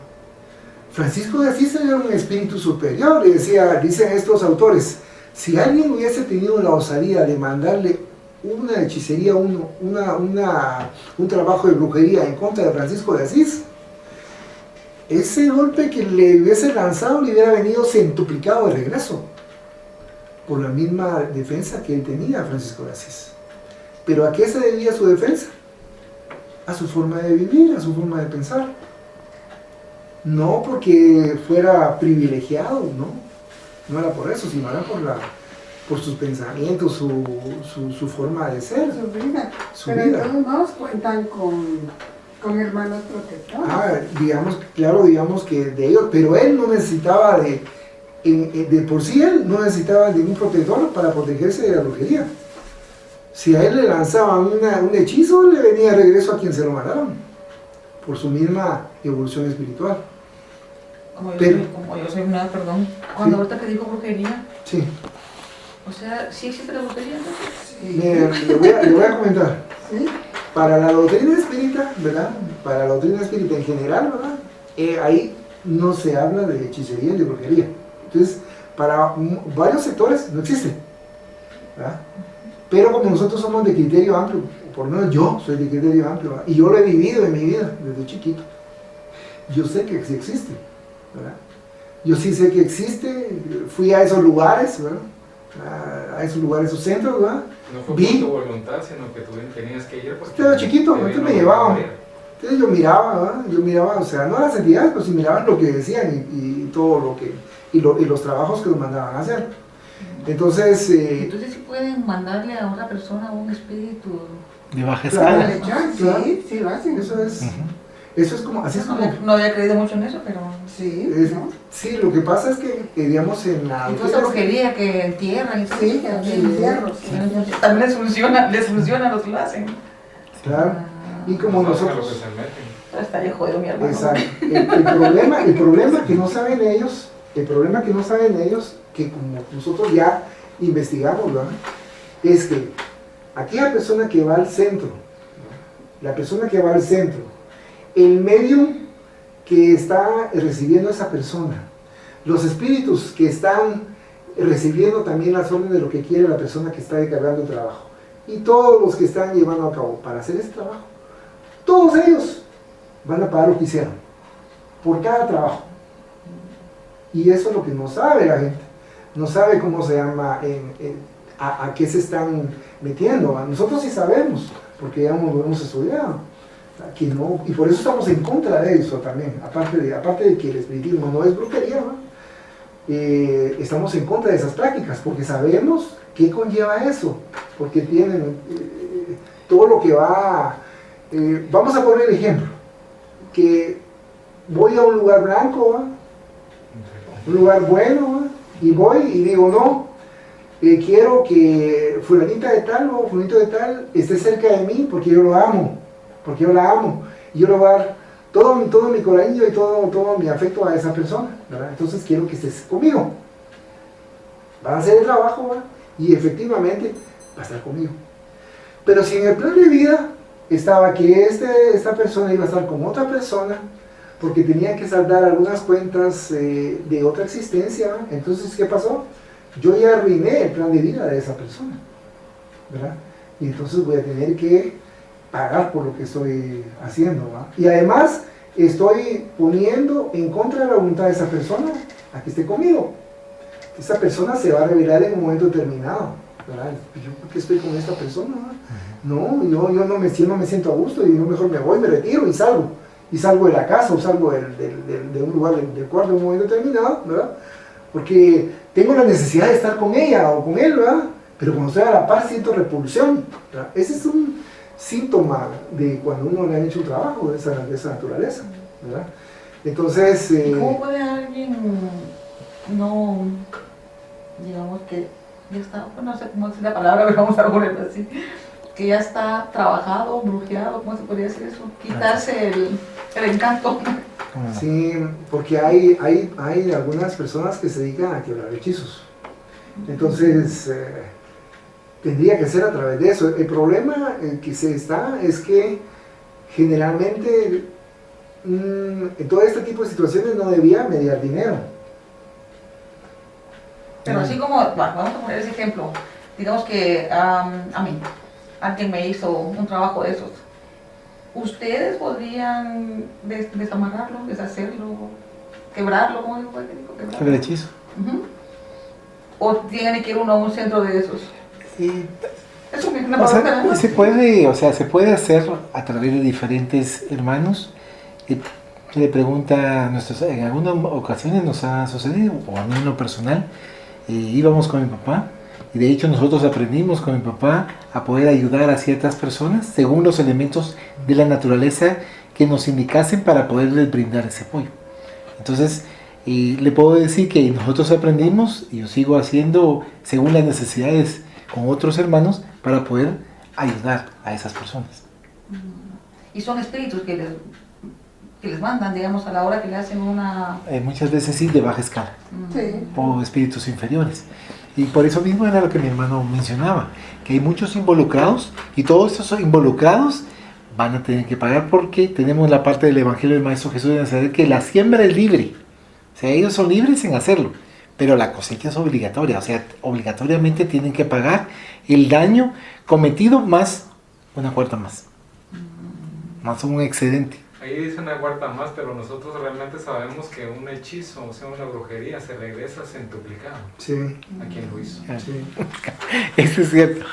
Francisco de Asís era un espíritu superior, y dicen estos autores, si alguien hubiese tenido la osadía de mandarle una hechicería, un trabajo de brujería en contra de Francisco de Asís, ese golpe que le hubiese lanzado le hubiera venido centuplicado de regreso, por la misma defensa que él tenía, Francisco de Asís. ¿Pero a qué se debía su defensa? A su forma de vivir, a su forma de pensar. No porque fuera privilegiado, no era por eso, sino era por sus pensamientos, su forma de ser. Su vida. Su Pero vida. todos modos cuentan con hermanos protectores. Digamos que de ellos, pero él no necesitaba de por sí él no necesitaba ningún protector para protegerse de la brujería. Si a él le lanzaban un hechizo, le venía de regreso a quien se lo mandaron, por su misma evolución espiritual. Como Pero- yo soy una, perdón, cuando Sí. ahorita que dijo brujería, Sí, o sea, ¿sí existe la brujería entonces? Sí. le voy a comentar. ¿Sí? Para la doctrina espírita, ¿verdad? Para la doctrina espírita en general, ¿verdad? Ahí no se habla de hechicería y de brujería. Entonces, para varios sectores no existe, ¿verdad? Pero como nosotros somos de criterio amplio, por lo menos yo soy de criterio amplio, ¿verdad? Y yo lo he vivido en mi vida desde chiquito, yo sé que sí existe, ¿verdad? Yo sí sé que existe, fui a esos lugares, ¿verdad? A esos lugares, esos centros, ¿verdad? No fue Vi. por tu voluntad, sino que tú tenías que ir porque... Estaba chiquito, te entonces vino me la llevaban. brujería. Entonces yo miraba, ¿verdad? Yo miraba, o sea, no las entidades, pero sí miraba lo que decían y todo lo que, y los trabajos que nos mandaban a hacer. Entonces, Entonces sí pueden mandarle a una persona un espíritu. De baja Claro. escala. ¿De hecho? Claro. Sí lo hacen. eso es como, así es como, No había creído mucho en eso, pero... Sí, ¿no? sí, lo que pasa es que, digamos, en la... Y toda esa brujería que entierran y eso, Sí, que hacen entierros. también les funciona, los que lo hacen. Claro, y como No saben a lo nosotros... que se meten. Pero estaría jodido mi hermano. Exacto. El problema que no saben ellos, que como nosotros ya investigamos, ¿verdad? Es que aquella persona que va al centro, ¿no? La persona que va al centro, el medio que está recibiendo a esa persona, los espíritus que están recibiendo también las órdenes de lo que quiere la persona que está encargando el trabajo, y todos los que están llevando a cabo para hacer ese trabajo, todos ellos van a pagar lo que hicieron, por cada trabajo. Y eso es lo que no sabe la gente. No sabe cómo se llama, a qué se están metiendo. Nosotros sí sabemos, porque ya lo hemos estudiado. Que no, y por eso estamos en contra de eso también. Aparte de que el espiritismo no es brujería, ¿no? Estamos en contra de esas prácticas, porque sabemos qué conlleva eso. Porque tienen todo lo que va... vamos a poner el ejemplo. Que voy a un lugar blanco, ¿va? Un lugar bueno, ¿va? Y voy y digo, no, quiero que fulanita de tal o fulanito de tal esté cerca de mí porque yo lo amo, porque yo la amo, y yo le voy a dar todo mi cariño y todo mi afecto a esa persona, ¿verdad? Entonces quiero que estés conmigo. Van a hacer el trabajo, ¿va? y efectivamente va a estar conmigo. Pero si en el plan de vida estaba que esta persona iba a estar con otra persona, porque tenía que saldar algunas cuentas de otra existencia, entonces, ¿qué pasó? Yo ya arruiné el plan de vida de esa persona, ¿verdad? Y entonces voy a tener que pagar por lo que estoy haciendo, ¿va? Y además estoy poniendo en contra de la voluntad de esa persona a que esté conmigo. Esa persona se va a revelar en un momento determinado, ¿verdad? ¿Yo por qué estoy con esta persona? No, yo no me siento a gusto y yo mejor me voy, me retiro y salgo. Y salgo de la casa o salgo de un lugar del cuarto en un momento determinado, ¿verdad? Porque tengo la necesidad de estar con ella o con él, ¿verdad? Pero cuando estoy a la par siento repulsión, ¿verdad? Ese es un síntoma de cuando uno le ha hecho un trabajo de esa naturaleza, ¿verdad? Entonces... ¿Cómo puede alguien no, digamos que ya está, no sé cómo decir la palabra, pero vamos a ponerlo así, que ya está trabajado, brujeado, ¿cómo se podría decir eso? Quitarse el encanto. Sí, porque hay algunas personas que se dedican a quebrar hechizos. Entonces, tendría que ser a través de eso. El problema que se está es que generalmente en todo este tipo de situaciones no debía mediar dinero. Pero así como, vamos a poner ese ejemplo, digamos que a mí, alguien me hizo un trabajo de esos. ¿Ustedes podrían desamarrarlo, deshacerlo, quebrarlo? ¿Cómo digo? El hechizo. ¿O tiene que ir uno a un centro de esos? Eso es una O sea, pregunta, ¿no? se puede hacer a través de diferentes hermanos. Le pregunta, en algunas ocasiones nos ha sucedido, o a mí en lo personal, íbamos con mi papá, y de hecho nosotros aprendimos con mi papá a poder ayudar a ciertas personas según los elementos de la naturaleza que nos indicasen para poderles brindar ese apoyo. Entonces, le puedo decir que nosotros aprendimos, y yo sigo haciendo según las necesidades con otros hermanos, para poder ayudar a esas personas. Y son espíritus que les mandan, digamos, a la hora que le hacen una... Muchas veces sí, de baja escala, Sí. o espíritus inferiores. Y por eso mismo era lo que mi hermano mencionaba, que hay muchos involucrados, y todos esos involucrados van a tener que pagar, porque tenemos la parte del Evangelio del Maestro Jesús de Nazaret, que la siembra es libre. O sea, ellos son libres en hacerlo, pero la cosecha es obligatoria. O sea, obligatoriamente tienen que pagar el daño cometido más una cuarta más. Más un excedente. Ahí dice una cuarta más, pero nosotros realmente sabemos que un hechizo, o sea, una brujería, se regresa centuplicado Sí, a quien lo hizo. sí. Eso es cierto.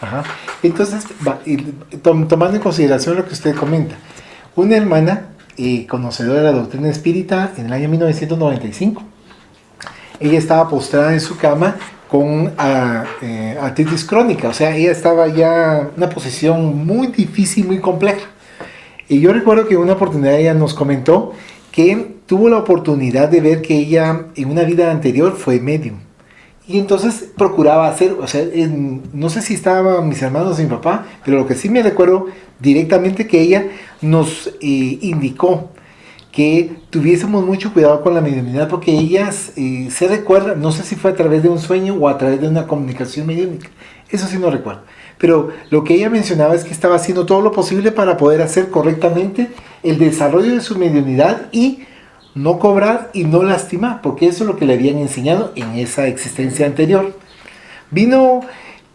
Ajá. Entonces, tomando en consideración lo que usted comenta, una hermana conocedora de la doctrina espírita en el año 1995, ella estaba postrada en su cama con artritis crónica, o sea, ella estaba ya en una posición muy difícil, muy compleja. Y yo recuerdo que en una oportunidad ella nos comentó que tuvo la oportunidad de ver que ella en una vida anterior fue medium. Y entonces procuraba hacer, o sea, no sé si estaban mis hermanos y mi papá, pero lo que sí me recuerdo directamente que ella nos indicó que tuviésemos mucho cuidado con la mediunidad, porque ella se recuerda, no sé si fue a través de un sueño o a través de una comunicación mediúnica, eso sí no recuerdo. Pero lo que ella mencionaba es que estaba haciendo todo lo posible para poder hacer correctamente el desarrollo de su mediunidad y no cobrar y no lastimar, porque eso es lo que le habían enseñado en esa existencia anterior. Vino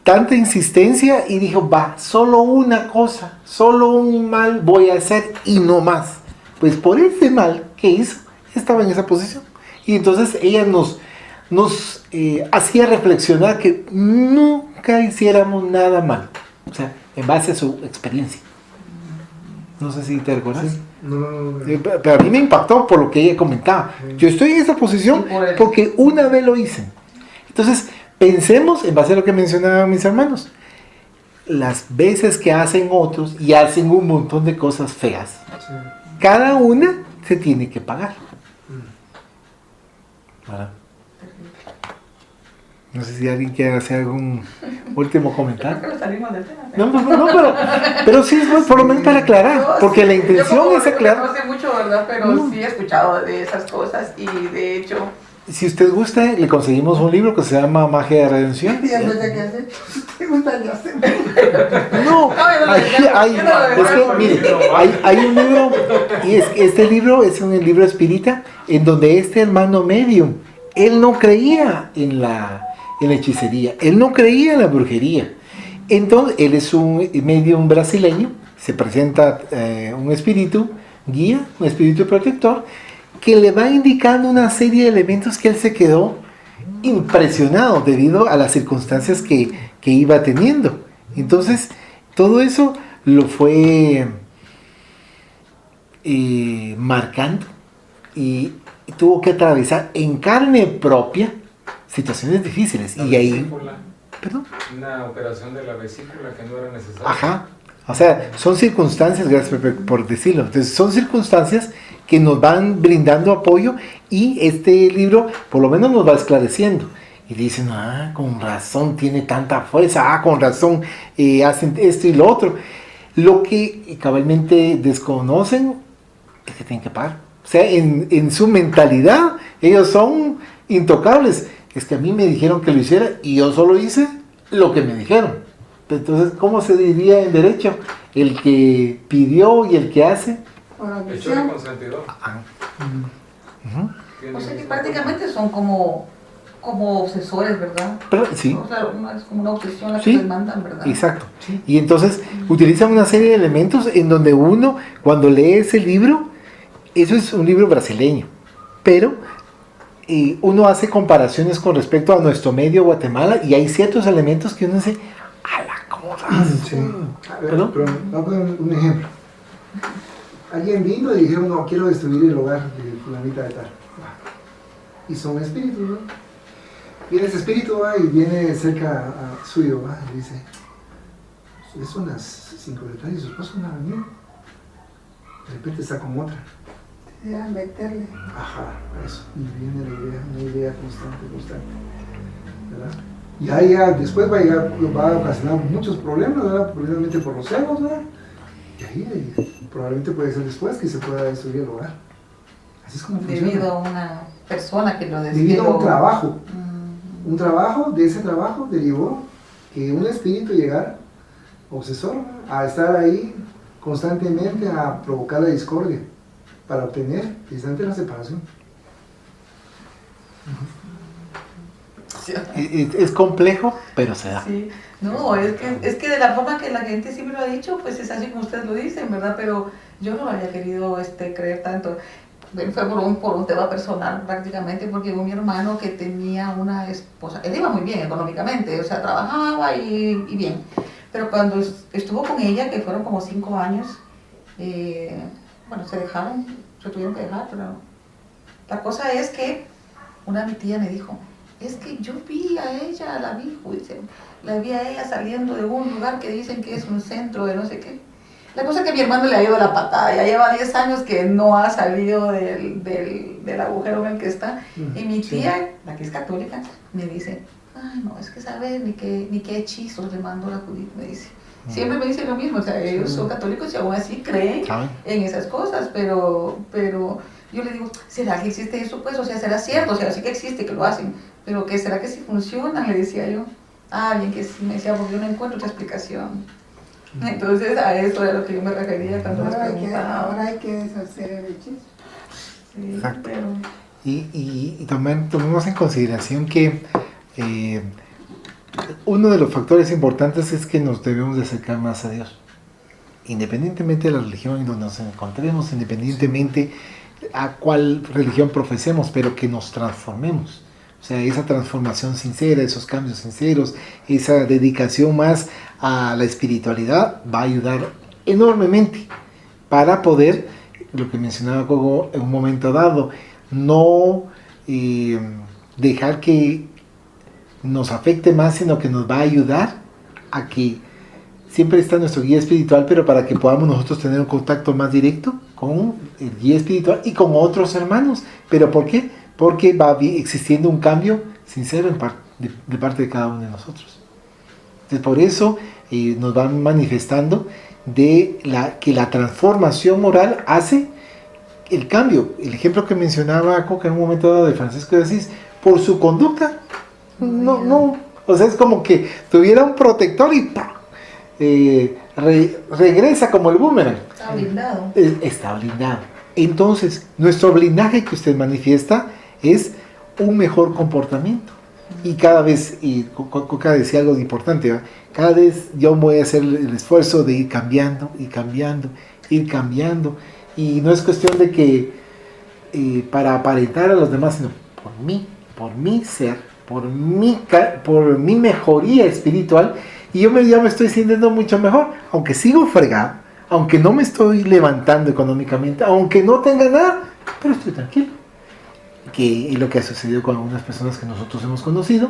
tanta insistencia y dijo, solo una cosa, solo un mal voy a hacer y no más. Pues por ese mal que hizo, estaba en esa posición. Y entonces ella nos hacía reflexionar que nunca hiciéramos nada mal, o sea, en base a su experiencia. No sé si te recuerdas. Sí. No. Pero a mí me impactó por lo que ella comentaba. Yo estoy en esa posición porque una vez lo hice. Entonces, pensemos en base a lo que mencionaban mis hermanos. Las veces que hacen otros y hacen un montón de cosas feas, Sí. cada una se tiene que pagar. ¿Verdad? No sé si alguien quiere hacer algún último comentario. Creo que salimos del tema. No, pero sí es por lo menos para aclarar, porque la intención es aclarar. No sé mucho, ¿verdad? Pero sí he escuchado de esas cosas y de hecho Si usted gusta, le conseguimos un libro que se llama Magia de Redención. Y en vez de que has hecho, te gusta yo sé. No, es que, mire, hay un libro, y este libro es un libro espírita, en donde este hermano medium, él no creía en la hechicería, él no creía en la brujería. Entonces, él es un medium brasileño, se presenta un espíritu guía, un espíritu protector, que le va indicando una serie de elementos que él se quedó impresionado debido a las circunstancias que iba teniendo. Entonces, todo eso lo fue marcando y tuvo que atravesar en carne propia situaciones difíciles. La y ahí... vesícula, ¿Perdón? una operación de la vesícula que no era necesaria. Ajá. O sea, son circunstancias, gracias Pepe por decirlo. Entonces, son circunstancias que nos van brindando apoyo y este libro por lo menos nos va esclareciendo. Y dicen, con razón tiene tanta fuerza, con razón hacen esto y lo otro. Lo que cabalmente desconocen es que tienen que pagar. O sea, en su mentalidad, ellos son intocables. Es que a mí me dijeron que lo hiciera y yo solo hice lo que me dijeron. Entonces, ¿cómo se diría en derecho? El que pidió y el que hace. Por Hecho de omisión. consentidor. Ujú. Tiene O sea que mismo prácticamente son como obsesores, ¿verdad? Pero, sí. O sea, es como una obsesión la que Sí. les mandan, ¿verdad? Exacto. Y entonces utilizan una serie de elementos en donde uno, cuando lee ese libro, eso es un libro brasileño, pero uno hace comparaciones con respecto a nuestro medio Guatemala y hay ciertos elementos que uno dice, ¡ala, cómo Sí. A ver, ¿Perdón? pero vamos a poner un ejemplo. Alguien vino y dijeron, no, quiero destruir el hogar de fulanita de tal. Y son espíritus, ¿no? Viene ese espíritu y viene cerca suyo, y dice, son las 5 de la tarde y su esposo no ha venido. De repente está con otra. Ya, meterle. Ajá, eso. Y viene la idea, una idea constante, ¿verdad? Y ahí ya después va a ocasionar muchos problemas, ¿verdad? Precisamente por los egos, ¿verdad? Y ahí probablemente puede ser después que se pueda destruir el hogar. Así es como funciona. Debido a una persona que lo Debido a un trabajo. Mm. Un trabajo, de ese trabajo derivó que un espíritu llegara, obsesor, a estar ahí constantemente a provocar la discordia para obtener precisamente la separación. Es complejo, pero se da. Sí, no, es que de la forma que la gente siempre lo ha dicho, pues es así como ustedes lo dicen, ¿verdad? Pero yo no lo había querido creer tanto. Fue por un tema personal prácticamente, porque hubo mi hermano que tenía una esposa, él iba muy bien económicamente, o sea, trabajaba y bien. Pero cuando estuvo con ella, que fueron como 5 años, bueno, se tuvieron que dejar, pero la cosa es que mi tía me dijo, es que yo vi a ella, la vi a ella saliendo de un lugar que dicen que es un centro de no sé qué. La cosa es que mi hermano le ha ido la patada, ya lleva 10 años que no ha salido del agujero en el que está. Y mi tía, la que es católica, me dice, ay no, es que sabe ni qué hechizos le mandó la Judith, me dice. Siempre me dice lo mismo, o sea, ellos son católicos y aún así creen en esas cosas, pero yo le digo, ¿será que existe eso? Pues, o sea, ¿será cierto? O sea, sí que existe, que lo hacen, pero ¿qué será que sí funciona? Le decía yo. Bien que sí, me decía, porque yo no encuentro otra explicación. Entonces, a eso era lo que yo me refería cuando les preguntaba. Ahora hay que deshacer el hechizo. Sí, Exacto. pero... Y también tomemos en consideración que uno de los factores importantes es que nos debemos de acercar más a Dios. Independientemente de la religión en donde nos encontremos, independientemente a cuál religión profesemos, pero que nos transformemos. O sea, esa transformación sincera, esos cambios sinceros, esa dedicación más a la espiritualidad va a ayudar enormemente para poder, lo que mencionaba Gogo en un momento dado, no dejar que nos afecte más, sino que nos va a ayudar a que siempre está nuestro guía espiritual, pero para que podamos nosotros tener un contacto más directo con el guía espiritual y con otros hermanos. ¿Pero por qué? Porque va existiendo un cambio sincero de parte de cada uno de nosotros. Entonces, por eso nos van manifestando que la transformación moral hace el cambio, el ejemplo que mencionaba Coca en un momento dado de Francisco de Asís, por su conducta, no, o sea, es como que tuviera un protector y ¡pam! Regresa como el boomerang. Está blindado. Está blindado. Entonces, nuestro blindaje que usted manifiesta es un mejor comportamiento. Y cada vez, y Coca decía algo importante, ¿verdad? Cada vez yo voy a hacer el esfuerzo de ir cambiando, ir cambiando. Y no es cuestión de que para aparentar a los demás, sino por mi ser, por mi mejoría espiritual. Y ya me estoy sintiendo mucho mejor, aunque sigo fregado, aunque no me estoy levantando económicamente, aunque no tenga nada, pero estoy tranquilo. Que es lo que ha sucedido con algunas personas que nosotros hemos conocido,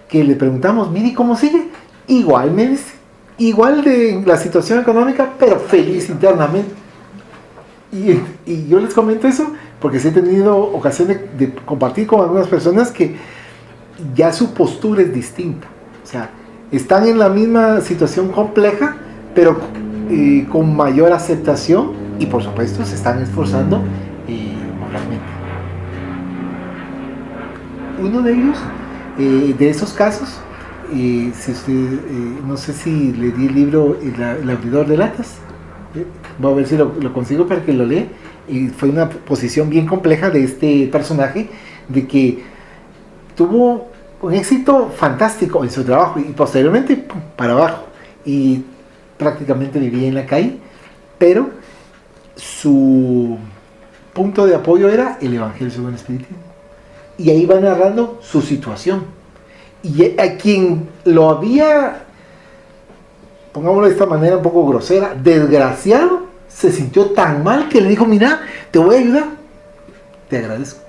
que le preguntamos, mire, ¿cómo sigue? Igual, me dice, igual de la situación económica, pero feliz internamente. Y yo les comento eso porque sí he tenido ocasión de compartir con algunas personas que ya su postura es distinta. O sea, están en la misma situación compleja, pero con mayor aceptación y por supuesto se están esforzando moralmente. Uno de ellos, de esos casos, si usted, no sé si le di el libro El abridor de latas, voy a ver si lo consigo para que lo lea. Y fue una posición bien compleja de este personaje, de que tuvo un éxito fantástico en su trabajo y posteriormente ¡pum!, para abajo, y prácticamente vivía en la calle, pero su punto de apoyo era el Evangelio según el Espiritismo, y ahí va narrando su situación, y a quien lo había, pongámoslo de esta manera un poco grosera, desgraciado, se sintió tan mal que le dijo, mira, te voy a ayudar, te agradezco,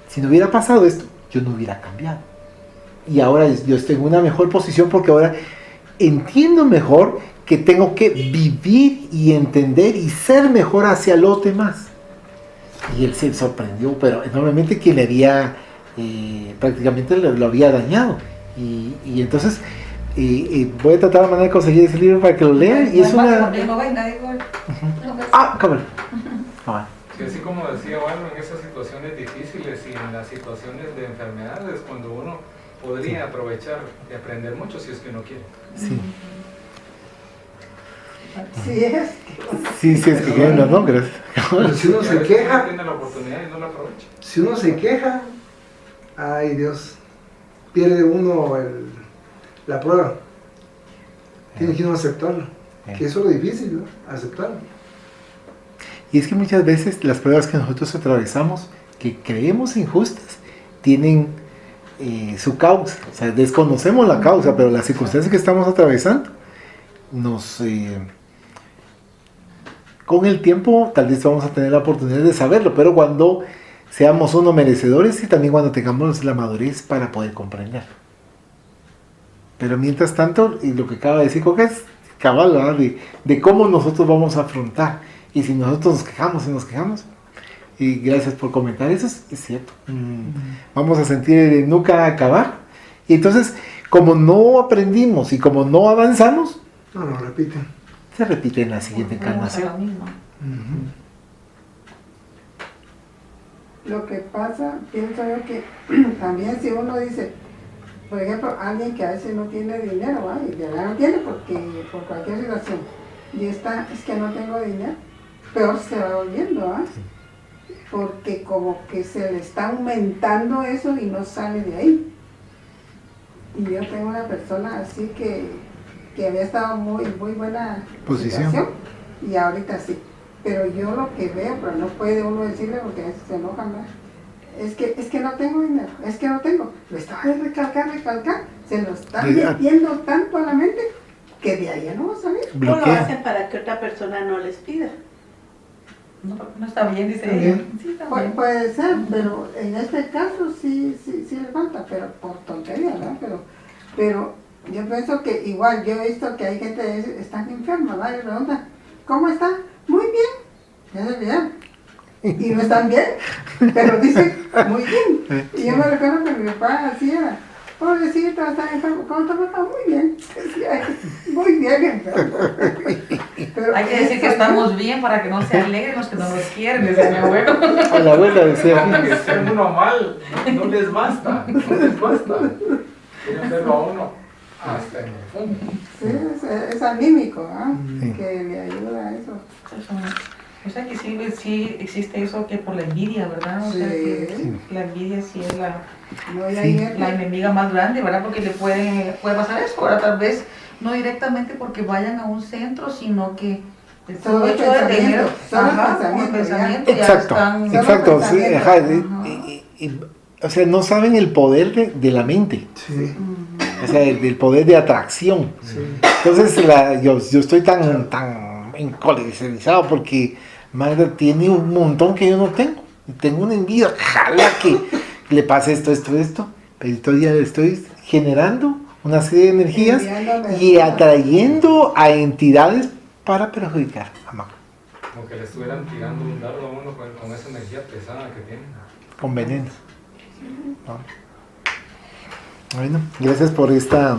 si no hubiera pasado esto, yo no hubiera cambiado. Y ahora yo estoy en una mejor posición porque ahora entiendo mejor que tengo que vivir y entender y ser mejor hacia los demás. Y él se sorprendió, pero enormemente que le había, prácticamente lo había dañado. Y entonces voy a tratar de manera de conseguir ese libro para que lo lean. Y es una... Cabrón. Sí, así como decía Waldo, en esas situaciones difíciles y en las situaciones de enfermedades, cuando uno podría aprovechar y aprender mucho si es que uno quiere. Sí. Sí, Sí, es que quieren, no, gracias. Pero si uno Y a se veces queja, uno tiene la oportunidad y no la aprovecha. si uno se queja, ay Dios, pierde uno la prueba. Tiene que uno aceptarlo. Que eso es lo difícil, ¿no? Aceptarlo. Y es que muchas veces las pruebas que nosotros atravesamos, que creemos injustas, tienen su causa. O sea, desconocemos la causa, pero las circunstancias que estamos atravesando con el tiempo tal vez vamos a tener la oportunidad de saberlo, pero cuando seamos uno merecedores y también cuando tengamos la madurez para poder comprender. Pero mientras tanto, y lo que acaba de decir Coca es cabal, ¿verdad? De cómo nosotros vamos a afrontar. Y si nosotros nos quejamos, y gracias por comentar, eso es cierto. Vamos a sentir nunca acabar. Y entonces, como no aprendimos y como no avanzamos, No, repiten. se repite en la siguiente encarnación. Lo que pasa, pienso yo que también si uno dice, por ejemplo, alguien que a veces no tiene dinero, ¿va? Y de verdad no tiene porque por cualquier situación, y está, es que no tengo dinero, peor se va volviendo, ¿va? Porque como que se le está aumentando eso y no sale de ahí. Y yo tengo una persona así que había estado muy buena Posición. situación, y ahorita sí. Pero yo lo que veo, pero no puede uno decirle porque a veces se enoja más, es que no tengo dinero, es que no tengo. Lo estaba de recalcar, se lo está metiendo tanto a la mente que de ahí ya no va a salir. O lo Bloquea. hacen para que otra persona no les pida. No está bien, dice Está ella. bien. Sí, está bien. Puede ser, pero en este caso sí le falta, pero por tontería, ¿verdad? Pero yo pienso que igual, yo he visto que hay gente que están enferma, ¿verdad? Y preguntan, ¿cómo está? Muy bien, ya se bien. Y no están bien, pero dicen muy bien. Y yo me recuerdo que mi papá así era, pobrecito, está enfermo. ¿Cómo está? Muy bien. Decía, muy bien enfermo. Pero Hay que decir que eso estamos bien para que no se alegren los que no nos quieren, decía mi abuelo. A la abuela decía. Que esté uno mal, no les basta, no les basta. Quieren verlo a uno hasta en el fondo. Sí, es anímico, ¿ah? Sí. Que le ayuda a eso. O sea que sí existe eso que por la envidia, ¿verdad? O sea que Sí. la envidia sí es No, y Sí. ahí la enemiga más grande, ¿verdad? Porque le puede pasar eso, ahora tal vez no directamente porque vayan a un centro, sino que el Solo solo el hecho de tener, pensamiento, solo el ajá, como el pensamiento, ya. pensamiento ya Exacto, están... Solo exacto. Sí, pensamiento. ajá, Ajá. o sea, no saben el poder de la mente, Sí, o sea, el poder de atracción. sí. Entonces, yo estoy tan encolerizado porque Magda tiene un montón que yo no tengo. Tengo una envidia, ojalá que le pase esto. Pero todavía estoy generando una serie de energías Enviándome y energías. atrayendo a entidades para perjudicar a Magda, Como que le estuvieran tirando un dardo a uno con esa energía pesada que tiene. con veneno. ¿No? Bueno, gracias por esta